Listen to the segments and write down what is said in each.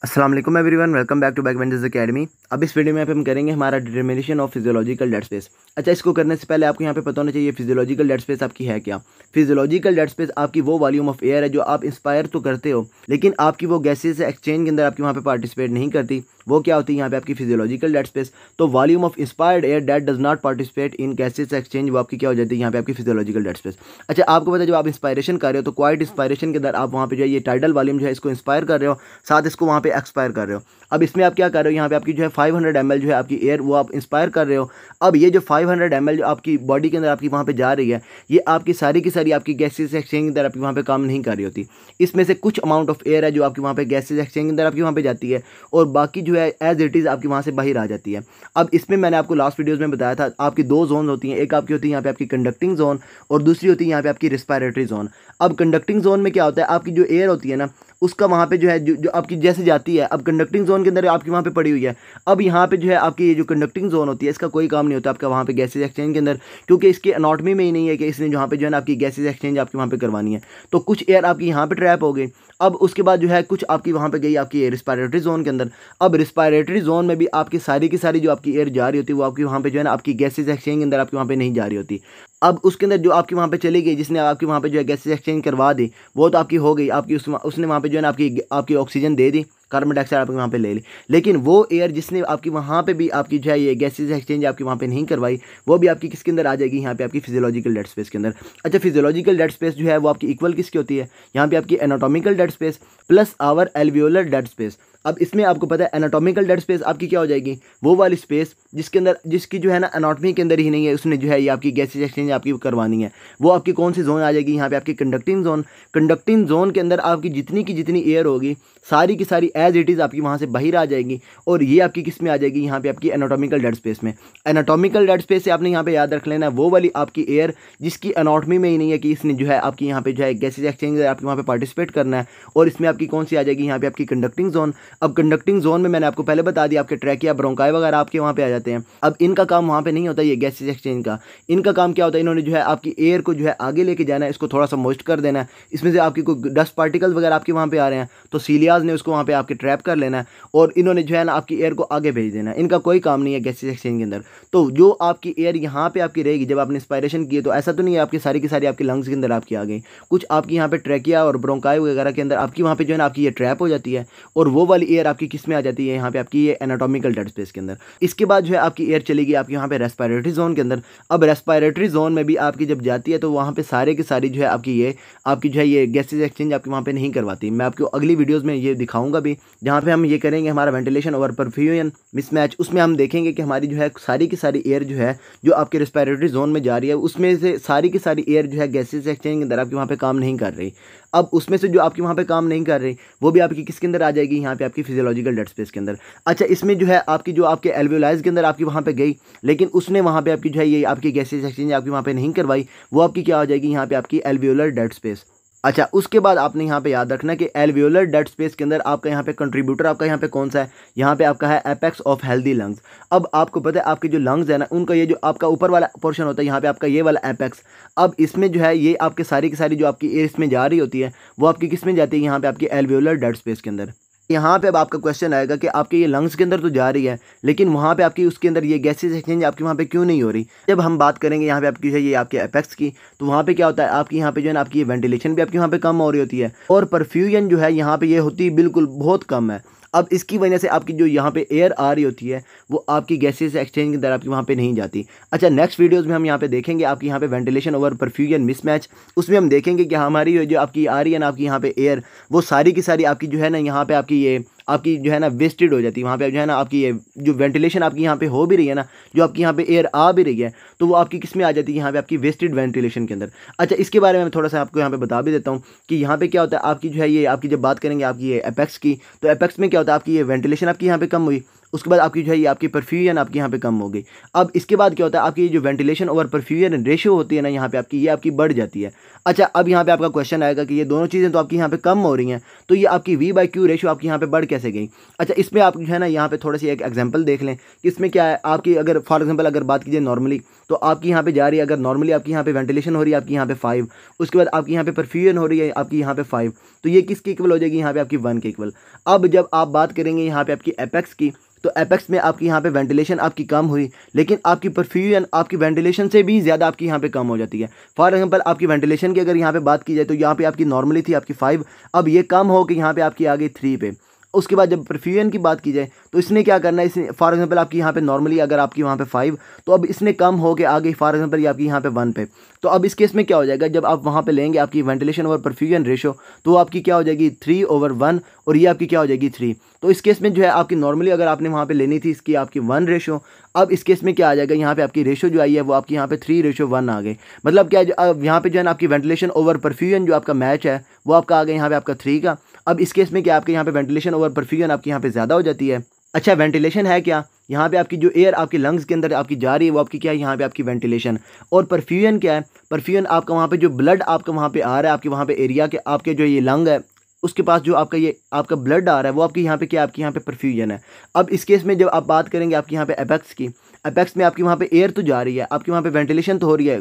अस्सलाम वालेकुम everyone, welcome back to back Vengers academy. अब इस वीडियो में हम करेंगे हमारा determination of physiological dead space. अच्छा, इसको करने से पहले आपको यहाँ पे पता होना चाहिए फिजियोलॉजिकल डेड स्पेस आपकी है क्या। फिजियोलॉजिकल डेड स्पेस आपकी वो वॉल्यूम ऑफ एयर है जो आप इंस्पायर तो करते हो, लेकिन आपकी वो गैसेज एक्सचेंज के अंदर आपकी वहाँ पे पार्टिसिपेट नहीं करती। वो क्या होती है यहाँ पे आपकी फिजियोलॉजिकल डेड स्पेस। तो volume of inspired air date does not participate in gases exchange, वो आपकी क्या हो जाती है यहाँ पे आपकी फिजियोलॉजिकल डेड स्पेस। अच्छा, आपको पता है जब आप इंस्पायरेशन कर रहे हो तो क्वाइट इंस्पायरेशन के अंदर आप वहाँ पे जो है ये टाइडल वॉल्यूम जो है इसको इंस्पायर कर रहे हो, साथ इसको वहाँ पे एक्सपायर कर रहे हो। अब इसमें आप क्या कर रहे हो, यहाँ पे आपकी जो है 500 ml जो है आपकी एयर वो आप इंस्पायर कर रहे हो। अब ये जो 500 ml जो आपकी बॉडी के अंदर आपकी वहाँ पे जा रही है, ये आपकी सारी की सारी आपकी गैसेज एक्सचेंज के अंदर आपकी वहाँ पे काम नहीं कर रही होती। इसमें से कुछ अमाउंट ऑफ एयर है जो आपकी वहाँ पे गैसेज एक्सचेंज के अंदर आपकी वहाँ पे जाती है, और बाकी जो है एज इट इज़ आपकी वहाँ से बाहर आ जाती है। अब इसमें मैंने आपको लास्ट वीडियोज़ में बताया था आपकी दो जोन होती हैं, एक आपकी होती है यहाँ पे आपकी कंडक्टिंग जोन और दूसरी होती है यहाँ पे आपकी रिस्पायरेटरी जोन। अब कंडक्टिंग जोन में क्या होता है, आपकी जो एयर होती है ना उसका वहाँ पे जो है जो आपकी जैसे जाती है, अब कंडक्टिंग जोन के अंदर आपकी वहाँ पे पड़ी हुई है। अब यहाँ पे जो है आपकी ये जो कंडक्टिंग जोन होती है इसका कोई काम नहीं होता आपका वहाँ पे गैसेज एक्सचेंज के अंदर, क्योंकि इसके अनॉटमी में ही नहीं है कि इसने जहाँ पे जो है ना आपकी गैसेज एक्सचेंज आपकी वहाँ पे करवानी है। तो कुछ एयर आपकी यहाँ पे ट्रैप हो गई। अब उसके बाद जो है कुछ आपकी वहाँ पे गई आपकी रिस्पायरेटरी जोन के अंदर। अब रिस्पायरेटरी जोन में भी आपकी सारी की सारी जो आपकी एयर जा रही होती है वो आपकी वहाँ पे जो है ना आपकी गैसेज एक्सचेंज के अंदर आपकी वहाँ पे नहीं जा रही होती। अब उसके अंदर जो आपकी वहाँ पे चली गई, जिसने आपकी वहाँ पे जो है गैसेज एक्सचेंज करवा दी, वो तो आपकी हो गई, आपकी उसने वहाँ पे जो है ना आपकी आपकी ऑक्सीजन दे दी, कार्बन डाइऑक्साइड आपके वहाँ पे ले ली। लेकिन वो एयर जिसने आपकी वहाँ पे भी आपकी जो है ये गैसेज एक्सचेंज आपकी वहाँ पे नहीं करवाई, वो भी आपकी किसके अंदर आ जाएगी, यहाँ पे आपकी फिजियोलॉजिकल डेड स्पेस के अंदर। अच्छा, फिजियोलॉजिकल डेड स्पेस जो है वो आपकी इक्वल किसकी होती है, यहाँ पे आपकी anatomical dead space plus our alveolar dead space. अब इसमें आपको पता है एनाटॉमिकल डेड स्पेस आपकी क्या हो जाएगी, वो वाली स्पेस जिसके अंदर जिसकी जो है ना एनाटॉमी के अंदर ही नहीं है, उसने जो है ये आपकी गैसेज एक्सचेंज आपकी करवानी है। वो आपकी कौन सी जोन आ जाएगी, यहाँ पे आपकी कंडक्टिंग जोन। कंडक्टिंग जोन के अंदर आपकी जितनी की जितनी एयर होगी सारी की सारी एज इट इज़ आपकी वहाँ से बाहर आ जाएगी, और ये आपकी किस में आ जाएगी, यहाँ पे आपकी एनाटॉमिकल डेड स्पेस में। एनाटॉमिकल डेड स्पेस से आपने यहाँ पे याद रख लेना है वो वाली आपकी एयर जिसकी एनाटॉमी में ही नहीं है कि इसने जो है आपकी यहाँ पे जो है गैसेज एक्सचेंज आपकी वहाँ पे पार्टिसिपेट करना है, और इसमें आपकी कौन सी आ जाएगी, यहाँ पे आपकी कंडक्टिंग जोन। अब कंडक्टिंग जोन में मैंने आपको पहले बता दिया आपके ट्रैकिया ब्रोंकाई वगैरह आपके वहाँ पे आ जाते हैं। अब इनका काम वहाँ पे नहीं होता ये गैसेज एक्सचेंज का। इनका काम क्या होता है, इन्होंने जो है आपकी एयर को जो है आगे लेके जाना है, इसको थोड़ा सा मॉइस्ट कर देना है। इसमें से आपकी कोई डस्ट पार्टिकल्स वगैरह आपके वहाँ पे आ रहे हैं तो सीलियाज ने उसको वहाँ पे आपके ट्रैप कर लेना है, और इन्होंने जो है ना आपकी एयर को आगे भेज देना है। इनका कोई काम नहीं है गैसेज एक्सचेंज के अंदर। तो जो आपकी एयर यहाँ पे आपकी रहेगी जब आपने इंस्पायरेशन की है, तो ऐसा तो नहीं है आपकी सारी की सारी आपकी लंग्स के अंदर आपकी आ गई, कुछ आपकी यहाँ पे ट्रैकिया और ब्रोंकाई वगैरह के अंदर आपकी वहाँ पे जो है ना आपकी ये ट्रैप हो जाती है, और वो वाली एयर आपकी किस में आ जाती है, यहाँ पे आपकी ये एनाटॉमिकल डेड स्पेस के अंदर। इसके बाद जो है आपकी एयर चलेगी आपकी यहाँ पे रेस्पिरेटरी जोन के अंदर। अब रेस्पिरेटरी जोन में भी आपकी जब जाती है तो वहाँ पे सारे की सारी जो है आपकी जो है ये गैसेज एक्सचेंज आपके वहाँ पे नहीं करवाती। मैं आपको अगली वीडियोज़ में ये दिखाऊंगा भी, जहाँ पे हम ये करेंगे हमारा वेंटिलेशन ओवर परफ्यूजन मिसमैच। उसमें हम देखेंगे कि हमारी जो है सारी की सारी एयर जो है जो आपके रेस्पिरेटरी जोन में जा रही है, उसमें से सारी की सारी एयर जो है गैसेज एक्सचेंज के अंदर आपके वहाँ पे काम नहीं कर रही। अब उसमें से जो आपकी वहाँ पे काम नहीं कर रही वो भी आपकी किसके अंदर आ जाएगी, यहाँ पे आपकी फिजियोलॉजिकल डेड स्पेस के अंदर। अच्छा, इसमें जो है आपकी जो आपके एल्वियोलाइज के अंदर आपकी वहाँ पे गई, लेकिन उसने वहाँ पे आपकी जो है ये आपकी गैसेज एक्सचेंज आपकी वहाँ पे नहीं करवाई, वो आपकी क्या हो जाएगी, यहाँ पे आपकी एल्वियोलर डेड स्पेस। अच्छा, उसके बाद आपने यहाँ पे याद रखना कि एल्वियोलर डेड स्पेस के अंदर आपका यहाँ पे कंट्रीब्यूटर आपका यहाँ पे कौन सा है, यहाँ पे आपका है एपेक्स ऑफ हेल्दी लंग्स। अब आपको पता है आपके जो लंग्स है ना उनका ये जो आपका ऊपर वाला पोर्शन होता है यहाँ पे आपका ये वाला एपेक्स। अब इसमें जो है ये आपके सारी की सारी जो आपकी एयर इसमें जा रही होती है वो आपकी किस में जाती है, यहाँ पे आपकी एल्वियोलर डेड स्पेस के अंदर। यहाँ पे अब आपका क्वेश्चन आएगा कि आपके ये लंग्स के अंदर तो जा रही है, लेकिन वहाँ पे आपकी उसके अंदर ये गैसेज एक्सचेंज आपकी वहाँ पे क्यों नहीं हो रही। जब हम बात करेंगे यहाँ पे आपकी है ये आपके एपेक्स की, तो वहाँ पे क्या होता है आपकी यहाँ पे जो है ना आपकी ये वेंटिलेशन भी आपकी वहाँ पे कम हो रही होती है, और परफ्यूजन जो है यहाँ पे ये होती बिल्कुल बहुत कम है। अब इसकी वजह से आपकी जो यहाँ पे एयर आ रही होती है वो आपकी गैसेज एक्सचेंज के अंदर आपकी वहाँ पे नहीं जाती। अच्छा, नेक्स्ट वीडियोस में हम यहाँ पे देखेंगे आपकी यहाँ पे वेंटिलेशन ओवर परफ्यूजन मिसमैच। उसमें हम देखेंगे कि हमारी जो आपकी आ रही है ना आपकी यहाँ पे एयर, वो सारी की सारी आपकी जो है ना यहाँ पे आपकी जो है ना वेस्टेड हो जाती है। वहाँ पे जो है ना आपकी ये जो वेंटिलेशन आपकी यहाँ पे हो भी रही है ना, जो आपकी यहाँ पे एयर आ भी रही है, तो वो आपकी किस में आ जाती है, यहाँ पे आपकी वेस्टेड वेंटिलेशन के अंदर। अच्छा, इसके बारे में मैं थोड़ा सा आपको यहाँ पे बता भी देता हूँ कि यहाँ पे क्या होता है आपकी जो है ये आपकी जब बात करेंगे आपकी ये एपेक्स की, तो एपेक्स में क्या होता है आपकी ये वेंटिलेशन आपकी यहाँ पे कम हुई, उसके बाद आपकी जो है ये आपकी परफ्यूजन आपकी यहाँ पे कम हो गई। अब इसके बाद क्या होता है, आपकी जो वेंटिलेशन ओवर परफ्यूजन रेशियो होती है ना यहाँ पे आपकी, ये आपकी बढ़ जाती है। अच्छा, अब यहाँ पे आपका क्वेश्चन आएगा कि ये दोनों चीज़ें तो आपकी यहाँ पे कम हो रही हैं, तो ये आपकी V/Q रेशियो आपकी यहाँ पे बढ़ कैसे गई। अच्छा, इसमें आप जो है ना यहाँ पे थोड़ा सी एक एग्जांपल देख लें कि इसमें क्या है। आपकी अगर फॉर एग्जांपल अगर बात कीजिए नॉर्मली, तो आपकी यहाँ पे जा रही है, अगर नॉर्मली आपकी यहाँ पे वेंटिलेशन हो रही है आपकी यहाँ पे 5, उसके बाद आपकी यहाँ पे परफ्यूजन हो रही है आपकी यहाँ पे 5, तो ये किसकी इक्वल हो जाएगी, यहाँ पे आपकी 1 के इक्वल। अब जब आप बात करेंगे यहाँ पे आपकी एपेक्स की, तो एपेक्स में आपकी यहाँ पे वेंटिलेशन आपकी कम हुई, लेकिन आपकी परफ्यूजन आपकी वेंटिलेशन से भी ज़्यादा आपकी यहाँ पे कम हो जाती है। फॉर एग्जांपल आपकी वेंटिलेशन की अगर यहाँ पे बात की जाए, तो यहाँ पे आपकी नॉर्मली थी आपकी 5, अब ये कम हो के यहाँ पे आपकी आ गई 3 पे। उसके बाद जब परफ्यूजन की बात की जाए, तो इसने क्या करना है, इसने फॉर एग्जांपल आपकी यहाँ पे नॉर्मली अगर आपकी वहाँ पे 5, तो अब इसने कम हो के आ गई फॉर एग्जांपल ये आपकी यहाँ पे 1 पे। तो अब इस केस में क्या हो जाएगा, जब आप वहाँ पे लेंगे आपकी वेंटिलेशन ओवर परफ्यूजन रेशो, तो आपकी क्या हो जाएगी 3/1, और ये आपकी क्या हो जाएगी 3। तो इस केस में जो है आपकी नॉर्मली अगर आपने वहाँ पे लेनी थी इसकी आपकी 1 रेशो, अब इस केस में क्या आ जाएगा, यहाँ पे आपकी रेशो जो आई है वो आपकी यहाँ पे 3/1 आ गई। मतलब क्या अब यहाँ पे जो है ना आपकी वेंटिलेशन ओवर परफ्यूजन जो आपका मैच है वो आपका आ गया यहाँ पे आपका 3 का। अब इस केस में क्या आपके यहाँ पे वेंटिलेशन ओवर परफ्यूजन आपकी यहाँ पे ज़्यादा हो जाती है। अच्छा, वेंटिलेशन है क्या, यहाँ पे आपकी जो एयर आपके लंग्स के अंदर आपकी जा रही है वो आपकी क्या है, यहाँ पे आपकी वेंटिलेशन। और परफ्यूजन क्या है, परफ्यूजन आपका वहाँ पे जो ब्लड आपका वहाँ पे आ रहा है आपके वहाँ पे एरिया के आपके जो ये लंग है उसके पास जो आपका ये आपका ब्लड आ रहा है वो आपकी यहाँ पे क्या आपकी यहाँ पे परफ्यूजन है। अब इस केस में जब आप बात करेंगे आपकी यहाँ पे एपेक्स की, एपेक्स में आपकी वहाँ पे एयर तो जा रही है, आपकी वहाँ पे वेंटिलेशन तो हो रही है,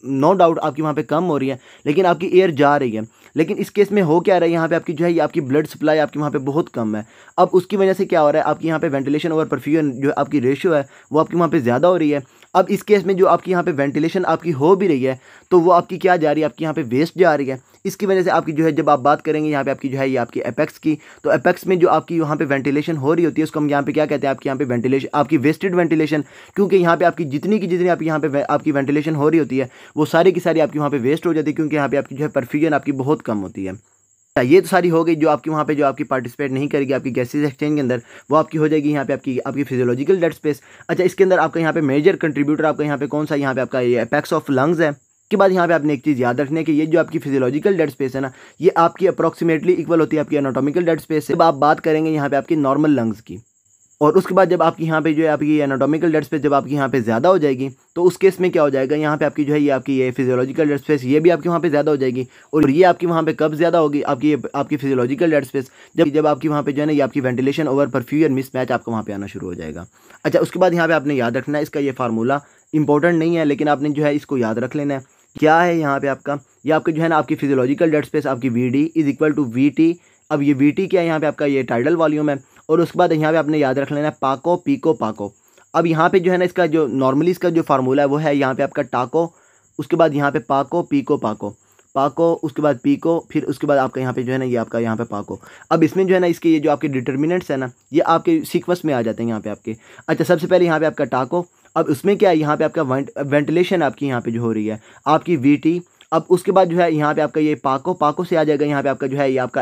नो डाउट आपकी वहाँ पे कम हो रही है, लेकिन आपकी एयर जा रही है। लेकिन इस केस में हो क्या रहा है, यहाँ पे आपकी जो है ये आपकी ब्लड सप्लाई आपकी वहाँ पे बहुत कम है। अब उसकी वजह से क्या हो रहा है, आपकी यहाँ पे वेंटिलेशन ओवर परफ्यूजन जो आपकी रेशियो है वो आपकी वहाँ पे ज़्यादा हो रही है। अब इस केस में जो आपकी यहाँ पे वेंटिलेशन आपकी हो भी रही है, तो वो आपकी क्या जा रही है, आपकी यहाँ पे वेस्ट जा रही है। इसकी वजह से आपकी जो है जब आप बात करेंगे यहाँ पे आपकी जो है ये आपकी एपेक्स की, तो एपेक्स में जो आपकी यहाँ पे वेंटिलेशन हो रही होती है उसको हम यहाँ पे क्या कहते हैं, आपकी यहाँ पे वेंटिलेशन आपकी वेस्टेड वेंटिलेशन, क्योंकि यहाँ पे आपकी जितनी की जितनी आपकी यहाँ पे आपकी वेंटिलेशन हो रही होती है वो सारी की सारी आपकी वहाँ पे वेस्ट हो जाती है, क्योंकि यहाँ पे आपकी जो है परफ्यूजन आपकी बहुत कम होती है। ये तो सारी हो गई जो आपकी वहाँ पे जो आपकी पार्टिसिपेट नहीं करेगी आपकी गैसेज एक्सचेंज के अंदर, वो आपकी हो जाएगी यहाँ पे आपकी फिजियोलॉजिकल डेड स्पेस। अच्छा, इसके अंदर आपका यहाँ पे मेजर कंट्रीब्यूटर आपका यहाँ पे कौन सा, यहाँ पे आपका ये एपेक्स ऑफ लंग्स है। के बाद यहाँ पे आपने एक चीज़ याद रखनी है कि ये जो आपकी फिजियोलॉजिकल डेड स्पेस है ना, ये आपकी अप्रॉक्सीमेटली इक्वल होती है आपकी एनाटॉमिकल डेड स्पेस से। अब आप बात करेंगे यहाँ पे आपकी नॉर्मल लंग्स की, और उसके बाद जब आपकी यहाँ पे जो है आपकी एनाटॉमिकल डेड स्पेस जब आपकी यहाँ पे ज़्यादा हो जाएगी, तो उस केस में क्या हो जाएगा, यहाँ पे आपकी जो है ये आपकी ये फिजियोलॉजिकल डेड स्पेस ये भी आपकी वहाँ पे ज़्यादा हो जाएगी। और ये आपकी वहाँ पे कब ज़्यादा होगी, आपकी फिजियोलॉजिकल डेड स्पेस जब आपकी वहाँ पे जो है ना ये आपकी वेंटिलेशन ओवर परफ्यूजन मिसमैच आपका वहाँ पे आना शुरू हो जाएगा। अच्छा, उसके बाद यहाँ पे आपने याद रखना है, इसका ये फार्मूला इंपॉर्टेंट नहीं है, लेकिन आपने जो है इसको याद रख लेना है। क्या है यहाँ पे आपका, ये आपके जो है ना आपकी फिजियोलॉजिकल डेड स्पेस आपकी VD is equal to VT। अब ये VT क्या है, यहाँ पे आपका ये टाइडल वॉल्यूम है, और उसके बाद यहाँ पे आपने याद रख लेना है पाको पीको पाको। अब यहाँ पे जो है ना इसका जो नॉर्मली इसका जो फार्मूला है वो है यहाँ पे आपका टाको, उसके बाद यहाँ पे पाको पीको पाको पाको, उसके बाद पीको, फिर उसके बाद आपका यहाँ पे जो है ना ये आपका यहाँ पे पाको। अब इसमें जो है ना इसके ये जो आपके डिटर्मिनेंट्स है ना ये आपके सीक्वेंस में आ जाते हैं यहाँ पे आपके। अच्छा, सबसे पहले यहाँ पे आपका टाको, अब उसमें क्या है, यहाँ पे आपका वेंटिलेशन आपकी यहाँ पे जो हो रही है आपकी VT। अब उसके बाद जो है यहाँ पे आपका ये पाको से आ जाएगा यहाँ पे आपका जो है ये आपका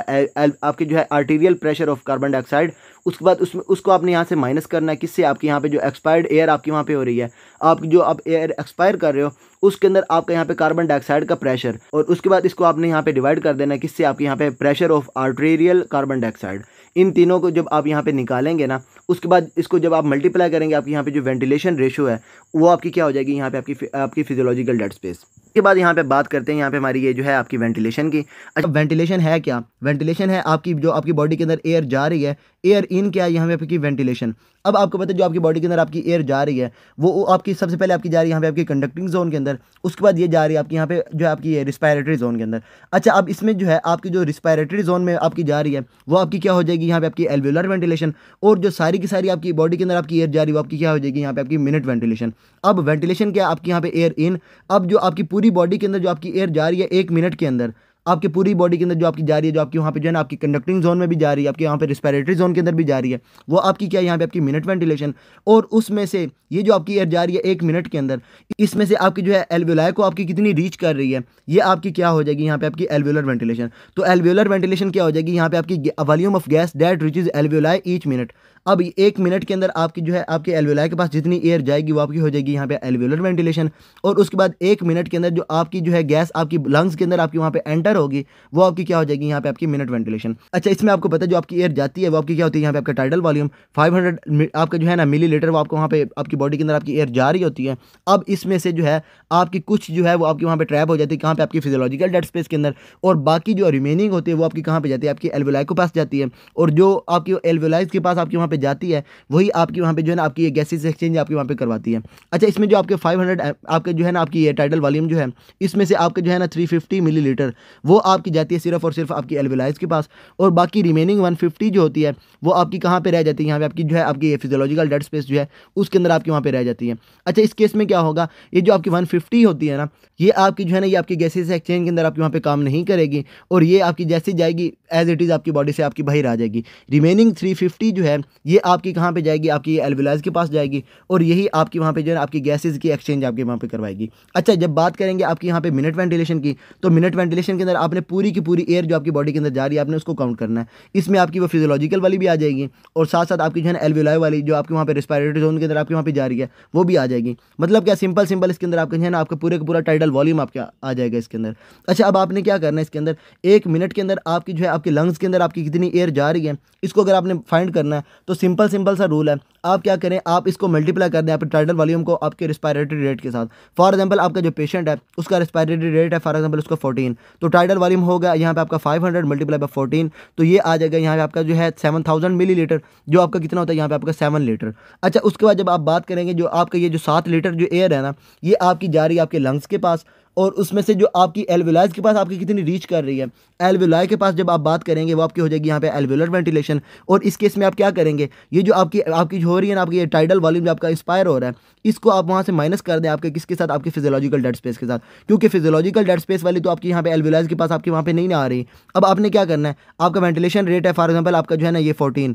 आपके जो है arterial pressure of carbon dioxide. उसके बाद उसको आपने यहाँ से माइनस करना है, किससे, आपके यहाँ पे जो एक्सपायर्ड एयर आपकी वहाँ पे हो रही है, आप जो आप एयर एक्सपायर कर रहे हो उसके अंदर आपका यहाँ पे कार्बन डाइऑक्साइड का प्रेशर, और उसके बाद इसको आपने यहाँ पे डिवाइड कर देना है, किससे, आपके यहाँ पे pressure of arterial carbon dioxide. इन तीनों को जब आप यहाँ पे निकालेंगे ना, उसके बाद इसको जब आप मल्टीप्लाई करेंगे आपकी यहाँ पे जो वेंटिलेशन रेशो है वो आपकी क्या हो जाएगी, यहाँ पे आपकी फिजियोलॉजिकल डेड स्पेस। के बाद यहाँ पे बात करते हैं यहाँ पे हमारी ये जो है आपकी वेंटिलेशन की। अच्छा, वेंटिलेशन है क्या, वेंटिलेशन है आपकी जो आपकी बॉडी के अंदर एयर जा रही है, एयर इन क्या है यहाँ पे आपकी वेंटिलेशन। अब आपको पता है जो आपकी बॉडी के अंदर आपकी एयर जा रही है वो आपकी सबसे पहले आपकी जा रही है यहाँ पे आपकी कंडक्टिंग जोन के अंदर, उसके बाद ये जा रही है आपकी यहाँ पे जो है आपकी रिस्पायरेटरी जोन के अंदर। अच्छा, अब इसमें जो है आपकी जो रिस्पायरेटरी जोन में आपकी जा रही है वो आपकी क्या हो जाएगी, यहाँ पे आपकी एल्वेलर वेंटिलेशन, और जो सारी की सारी आपकी बॉडी के अंदर आपकी एयर जा रही है वो आपकी क्या हो जाएगी, यहाँ पे आपकी मिनट वेंटिलेशन। अब वेंटिलेशन क्या, आपकी यहाँ पे एयर इन, अब जो आपकी पूरी बॉडी के अंदर जो आपकी एयर जा रही है 1 मिनट के अंदर, आपकी पूरी बॉडी के अंदर जो आपकी जा रही है, जो आपकी वहाँ पे जो है ना आपकी कंडक्टिंग जोन में भी जा रही है, आपके यहाँ पे रिस्पायरेटरी जोन के अंदर भी जा रही है, वो आपकी क्या है यहाँ पे आपकी मिनट वेंटिलेशन। और उसमें से ये जो आपकी एयर जा रही है 1 मिनट के अंदर, इसमें से आपकी जो है एल्वेलाई को आपकी कितनी रीच कर रही है, ये आपकी क्या हो जाएगी, यहाँ पे आपकी एल्वेलर वेंटिलेशन। तो एल्वेलर वेंटिलेशन क्या हो जाएगी, यहाँ पे आपकी volume of gas that reaches alveoli each minute. अब 1 मिनट के अंदर आपकी जो है आपके एल्वेलाई के पास जितनी एयर जाएगी वो आपकी हो जाएगी यहाँ पे एल्वेलर वेंटिलेशन। और उसके बाद 1 मिनट के अंदर जो आपकी जो है गैस आपकी लंग्स के अंदर आपकी वहाँ पे एंटर स्क्वायर होगी वो आपकी क्या हो जाएगी यहाँ पे आपकी मिनट वेंटिलेशन। अच्छा, इसमें आपको पता है जो आपकी एयर जाती है वो आपकी क्या होती है, यहाँ पे आपका टाइडल वॉल्यूम 500 आपका जो है ना मिलीलीटर, वो आपको वहाँ पे आपकी बॉडी के अंदर आपकी एयर जा रही होती है। अब इसमें से जो है आपकी कुछ जो है वो आपकी वहाँ पे ट्रैप हो जाती है, कहाँ पे आपकी फिजियोलॉजिकल डेड स्पेस के अंदर, और बाकी जो रिमेनिंग होती है वो आपकी कहाँ पे जाती है, आपकी एल्वेलाई के पास जाती है। और जो आपकी एल्वेलाइज के पास आपकी वहाँ पे जाती है वही आपकी वहाँ पे जो है ना आपकी गैसेस एक्सचेंज आपकी वहाँ पे करवाती है। अच्छा, इसमें जो आपके 500 आपके जो है ना आपकी ये टाइडल वॉल्यूम जो है इसमें से आपके जो है ना 350 मिलीलीटर वो आपकी जाती है सिर्फ और सिर्फ आपकी एल्वेलाइज के पास, और बाकी रिमेनिंग 150 जो होती है वो आपकी कहाँ पे रह जाती है, यहाँ पे आपकी जो है आपकी फिजियोलॉजिकल डेड स्पेस जो है उसके अंदर आपकी वहाँ पे रह जाती है। अच्छा, इस केस में क्या होगा, ये जो आपकी 150 होती है ना ये आपकी जो है ना ये आपकी गैसेस एक्सचेंज के अंदर आपके वहाँ पे काम नहीं करेगी, और ये आपकी जैसे जाएगी एज इट इज़ आपकी बॉडी से आपकी बाहर आ जाएगी। रिमेनिंग 350 जो है ये आपकी कहाँ पे जाएगी, आपकी एल्वेलाइज के पास जाएगी, और यही आपकी वहाँ पे जो है आपकी गैसेस की एक्सचेंज आपके वहाँ पे करवाएगी। अच्छा, जब बात करेंगे आपकी यहाँ पे मिनट वेंटिलेशन की, तो मिनट वेंटिलेशन के अंदर आपने पूरी की पूरी एयर जो आपकी बॉडी के अंदर जा रही है आपने उसको काउंट करना है। इसमें आपकी वो फिजियोलॉजिकल वाली भी आ जाएगी, और साथ साथ आपकी जो है ना एल्वेलाई वाली जो आपके वहाँ पे रेस्पिरेटरी जोन के अंदर आपके वहाँ पे जा रही है वो भी आ जाएगी। मतलब क्या, सिंपल सिंपल इसके अंदर आपका जो है ना आपका पूरे का पूरा टाइडल वॉल्यूम आपका आ जाएगा इसके अंदर। अच्छा, अब आपने क्या करना है इसके अंदर, 1 मिनट के अंदर आपकी जो है आपके लंग्स के अंदर आपकी कितनी एयर जा रही है इसको अगर आपने फाइंड करना है तो सिंपल सा रूल है, आप क्या करें, आप इसको मल्टीप्लाई कर दें आप टाइडल वॉल्यूम को आपके रेस्पिरेटरी रेट के साथ। फॉर एग्जांपल आपका जो पेशेंट है उसका रेस्पिरेटरी रेट है फॉर एग्जांपल उसका 14, तो टाइडल वॉल्यूम होगा यहाँ पे आपका 500 मल्टीप्लाई बाय 14, तो ये आ जाएगा यहाँ पे आपका जो है 7000 मिलीलीटर, जो आपका कितना होता है यहाँ पे आपका 7 लीटर। अच्छा, उसके बाद जब आप बात करेंगे जो आपका ये जो 7 लीटर जो एयर है ना ये आपकी जा रही है आपके लंग्स के पास, और उसमें से जो आपकी एल्वेलाइज के पास आपकी कितनी रीच कर रही है, एल्वेलाई के पास जब आप बात करेंगे वो आपकी हो जाएगी यहाँ पे एल्वेलर वेंटिलेशन। और इस केस में आप क्या करेंगे, ये जो आपकी जो हो रही है ना आपकी ये टाइडल वॉल्यूम जो आपका इंस्पायर हो रहा है इसको आप वहाँ से माइनस कर दें आपके किसके साथ, आपके फिजियोलॉजिकल डेड स्पेस के साथ, क्योंकि फिजियोलॉजिकल डेड स्पेस वाली तो आपकी यहाँ पे एल्वेलाइज के पास आपके वहाँ पे नहीं ना आ रही। अब आपने क्या करना है, आपका वेंटिलेशन रेट है फॉर एग्जाम्पल आपका जो है ना ये 14।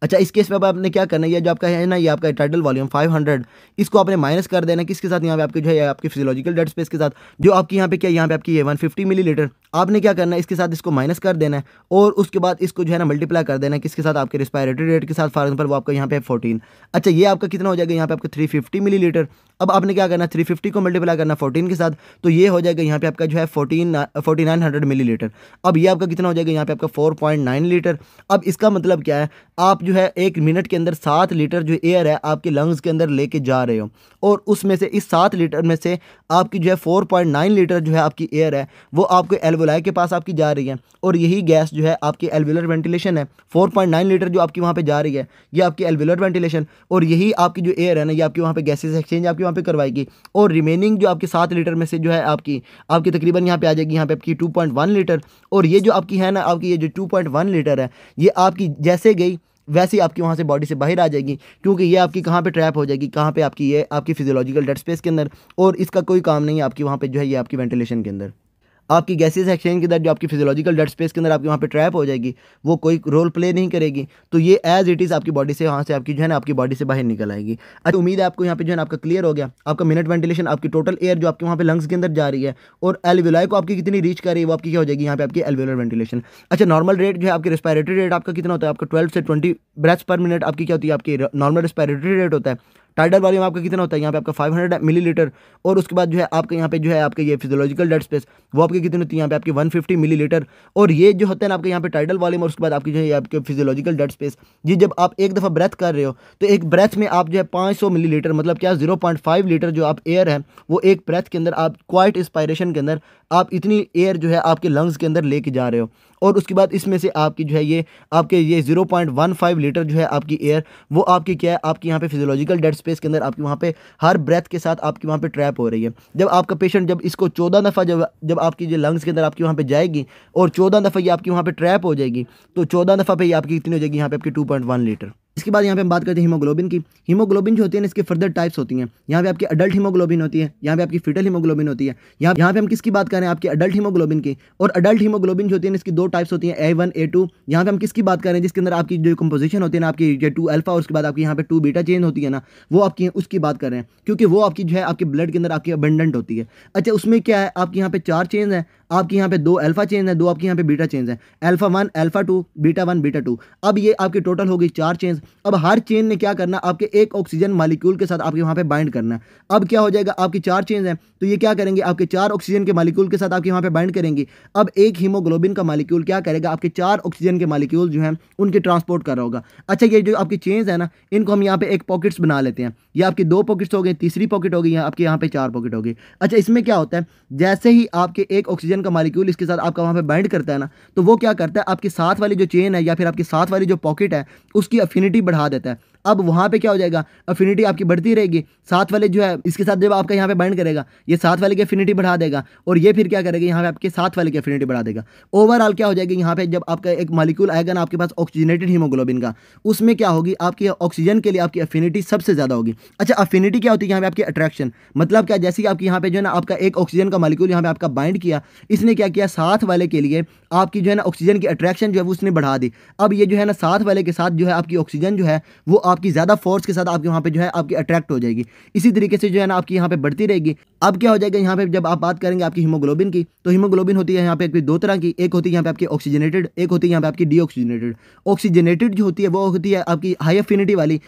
अच्छा, इस केस में अब आपने क्या करना है, ये जो आपका है ना ये आपका टाइडल वॉल्यूम 500 इसको आपने माइनस कर देना किसके साथ, यहाँ पे आपके जो है आपके फिजियोलॉजिकल डेड स्पेस के साथ, जो आपकी यहाँ पे क्या यहाँ पे आपकी ये 150 मिलीलीटर आपने क्या करना है इसके साथ इसको माइनस कर देना है, और उसके बाद इसको जो है ना मल्टीप्लाई कर देना है किसके साथ, आपके रेस्पिरेटरी रेट के साथ, फॉर एग्जाम्पल वो आपका यहाँ पे 14। अच्छा, ये आपका कितना हो जाएगा यहाँ पे आपका 350 मिलीलीटर। अब आपने क्या करना है 350 को मल्टीप्लाई करना 14 के साथ, तो ये हो जाएगा यहाँ पे आपका जो है 4900 मिलीलीटर। अब ये आपका कितना हो जाएगा यहाँ पे आपका 4.9 लीटर। अब इसका मतलब क्या है, आप जो है 1 मिनट के अंदर 7 लीटर जो एयर है आपके लंग्स के अंदर लेके जा रहे हो, और उसमें से इस 7 लीटर में से आपकी जो है 4.9 लीटर जो है आपकी एयर है वो आपके एल्वेलाई के पास आपकी जा रही है, और यही गैस जो है आपकी एल्वेलर वेंटिलेशन है। 4.9 लीटर जो आपकी वहाँ पे जा रही है ये आपकी एल्वेलर वेंटिलेशन, और यही आपकी जो एयर है ना ये आपकी वहाँ पे गैसेस एक्सचेंज आपकी वहाँ पे करवाएगी, और रिमेनिंग जो आपके 7 लीटर में से जो है आपकी तकरीबन यहाँ पे आ जाएगी यहाँ पे आपकी 2.1 लीटर। और ये जो आपकी है ना आपकी ये जो 2.1 लीटर है ये आपकी जैसे गई वैसे ही आपकी वहाँ से बॉडी से बाहर आ जाएगी, क्योंकि ये आपकी कहाँ पे ट्रैप हो जाएगी, कहाँ पे आपकी ये आपकी फिजियोलॉजिकल डेड स्पेस के अंदर, और इसका कोई काम नहीं है आपकी वहाँ पे जो है ये आपकी वेंटिलेशन के अंदर। आपकी गैसेस एक्सचेंज के अंदर जो आपकी फिजियोलॉजिकल डेड स्पेस के अंदर आपके वहाँ पे ट्रैप हो जाएगी वो कोई रोल प्ले नहीं करेगी, तो ये एज इट इज़ आपकी बॉडी से वहाँ से आपकी जो है ना आपकी बॉडी से बाहर निकल आएगी। अच्छा, उम्मीद है आपको यहाँ पे जो है ना आपका क्लियर हो गया, आपका मिनट वेंटिलेशन आपकी टोटल एयर जो आपके वहाँ पे लंग्स के अंदर जा रही है और एल्वेलाई को आपकी कितनी रीच कर रही है वो आपकी क्या हो जाएगी यहाँ पे आपकी एल्वेलर वेंटिलेशन। अच्छा, नॉर्मल रेट जो है आपकी रेस्पिरेटरी रेट आपका कितना होता है, आपका 12 से 20 ब्रेथ्स पर मिनट आपकी क्या होती है, आपकी नॉर्मल रेस्पिरेटरी रेट होता है। टाइडल वॉल्यूम आपका कितना होता है यहाँ पे आपका 500 मिलीलीटर, और उसके बाद जो है आपके यहाँ पे जो है आपके ये फिजियोलॉजिकल डेड स्पेस वो आपकी कितनी होती है यहाँ पे आपकी 150 मिलीलीटर। और ये जो होता है ना आपके यहाँ पे टाइडल वॉल्यूम और उसके बाद आपकी जो है आपके फिजियोलॉजिकल डेड स्पेस, ये जब आप एक दफ़ा ब्रेथ कर रहे हो तो एक ब्रेथ में आप जो है 500 मिलीलीटर मतलब क्या 0.5 लीटर जो आप एयर है वो एक ब्रेथ के अंदर आप क्वाइट इंस्पायरेशन के अंदर आप इतनी एयर जो है आपके लंग्स के अंदर लेके जा रहे हो, और उसके बाद इसमें से आपकी जो है ये आपके ये 0.15 लीटर जो है आपकी एयर वो आपकी क्या है आपकी यहाँ पे फिजियोलॉजिकल डेड स्पेस के अंदर आपकी वहाँ पे हर ब्रेथ के साथ आपकी वहाँ पे ट्रैप हो रही है। जब आपका पेशेंट जब इसको 14 दफ़ा जब आपकी जो लंग्स के अंदर आपकी वहाँ पे जाएगी और 14 दफ़ा ये आपकी वहाँ पे ट्रैप हो जाएगी, तो 14 दफ़ा पे ये आपकी कितनी हो जाएगी यहाँ पे आपकी 2.1 लीटर। इसके बाद यहाँ पे हम बात करते हैं हीमोग्लोबिन की। हीमोग्लोबिन जो होती है ना इसके फर्दर टाइप्स होती हैं। यहाँ पे आपकी अडल्ट हीमोग्लोबिन होती है, यहाँ पे आपकी फीटल हीमोग्लोबिन होती है। यहाँ पे हम किसकी बात करें, आपकी अडल्ट हीमोग्लोबिन की। और अडल्ट हीमोग्लोबिन जो होती है इसकी 2 टाइप्स होती हैं, A1 A2। यहाँ पे हम किसकी बात करें, जिसके अंदर आपकी जो कंपोजिशन होती है ना आपकी ये 2 अल्फा और उसके बाद आपकी यहाँ पे 2 बीटा चेन होती है ना, वो आपकी उसकी बात कर रहे हैं, क्योंकि वो आपकी जो है आपके ब्लड के अंदर आपकी अबंडेंट होती है। अच्छा, उसमें क्या है आपकी यहाँ पे 4 चेन है, आपकी यहाँ पे 2 अल्फा चेन है, 2 आपकी यहाँ पे बीटा चेन है, अल्फा 1 अल्फा 2 बीटा 1 बीटा 2। अब ये आपकी टोटल हो गई 4 चेन। अब हर चेन ने क्या करना, आपके एक ऑक्सीजन मालिक्यूल के साथ आपके वहाँ पे बाइंड करना है। अब क्या हो जाएगा, आपकी 4 चेन हैं तो ये क्या करेंगे, आपके 4 ऑक्सीजन के मालिक्यूल के साथ आपके वहाँ पे बाइंड करेंगी। अब एक हीमोग्लोबिन का मालिक्यूल क्या करेगा, आपके 4 ऑक्सीजन के मालिक्यूल जो हैं उनके ट्रांसपोर्ट कर रहा होगा। अच्छा, ये जो आपकी चेन्स है ना, इनको हम यहाँ पे एक पॉकेट्स बना लेते हैं। ये आपकी 2 पॉकेट्स हो गई, तीसरी पॉकेट हो गई, आपके यहाँ पे 4 पॉकेट हो गई। अच्छा, इसमें क्या होता है, जैसे ही आपके एक ऑक्सीजन का मालिक्यूल इसके साथ आपका वहाँ पे बाइंड करता है ना, तो वो क्या करता है, आपके साथ वाली जो चेन है या फिर आपकी साथ वाली जो पॉकेट है उसकी अफिनिटी बढ़ा देता है। अब वहाँ पे क्या हो जाएगा, अफिनिटी आपकी बढ़ती रहेगी। साथ वाले जो है इसके साथ जब आपका यहाँ पे बाइंड करेगा, ये साथ वाले की अफिनिटी बढ़ा देगा और ये फिर क्या करेगा, यहाँ पे आपके साथ वाले की अफिनिटी बढ़ा देगा। ओवरऑल क्या हो जाएगी, यहाँ पे जब आपका एक मालिक्यूल आएगा ना आपके पास ऑक्सीजनेटेड हीमोग्लोबिन का, उसमें क्या होगी, आपकी ऑक्सीजन के लिए आपकी अफिनिटी सबसे ज़्यादा होगी। अच्छा, अफिनिटी क्या होती है, यहाँ पे आपकी अट्रैक्शन, मतलब क्या, जैसे कि आपकी यहाँ पे जो है ना आपका एक ऑक्सीजन का मालिक्यूल यहाँ पे आपका बाइंड किया, इसने क्या किया, साथ वाले के लिए आपकी जो है ना ऑक्सीजन की अट्रैक्शन जो है वो उसने बढ़ा दी। अब ये जो है ना साथ वाले के साथ जो है आपकी ऑक्सीजन जो है वो आपकी ज़्यादा फोर्स के साथ आपके वहाँ पे जो है आपकी अट्रैक्ट हो जाएगी। इसी तरीके से जो है ना आपकी यहाँ पे बढ़ती रहेगी। अब क्या हो जाएगा, यहाँ पे जब आप बात करेंगे आपकी हीमोग्लोबिन की, तो हीमोग्लोबिन होती है यहाँ पे 2 तरह की, एक होती है यहाँ पे आपकी ऑक्सीजनेटेड, एक होती है यहाँ पे आपकी डीऑक्सीजनेटेड। ऑक्सीजनेटेड जो होती है वो होती है आपकी हाई अफिनिटी वाली,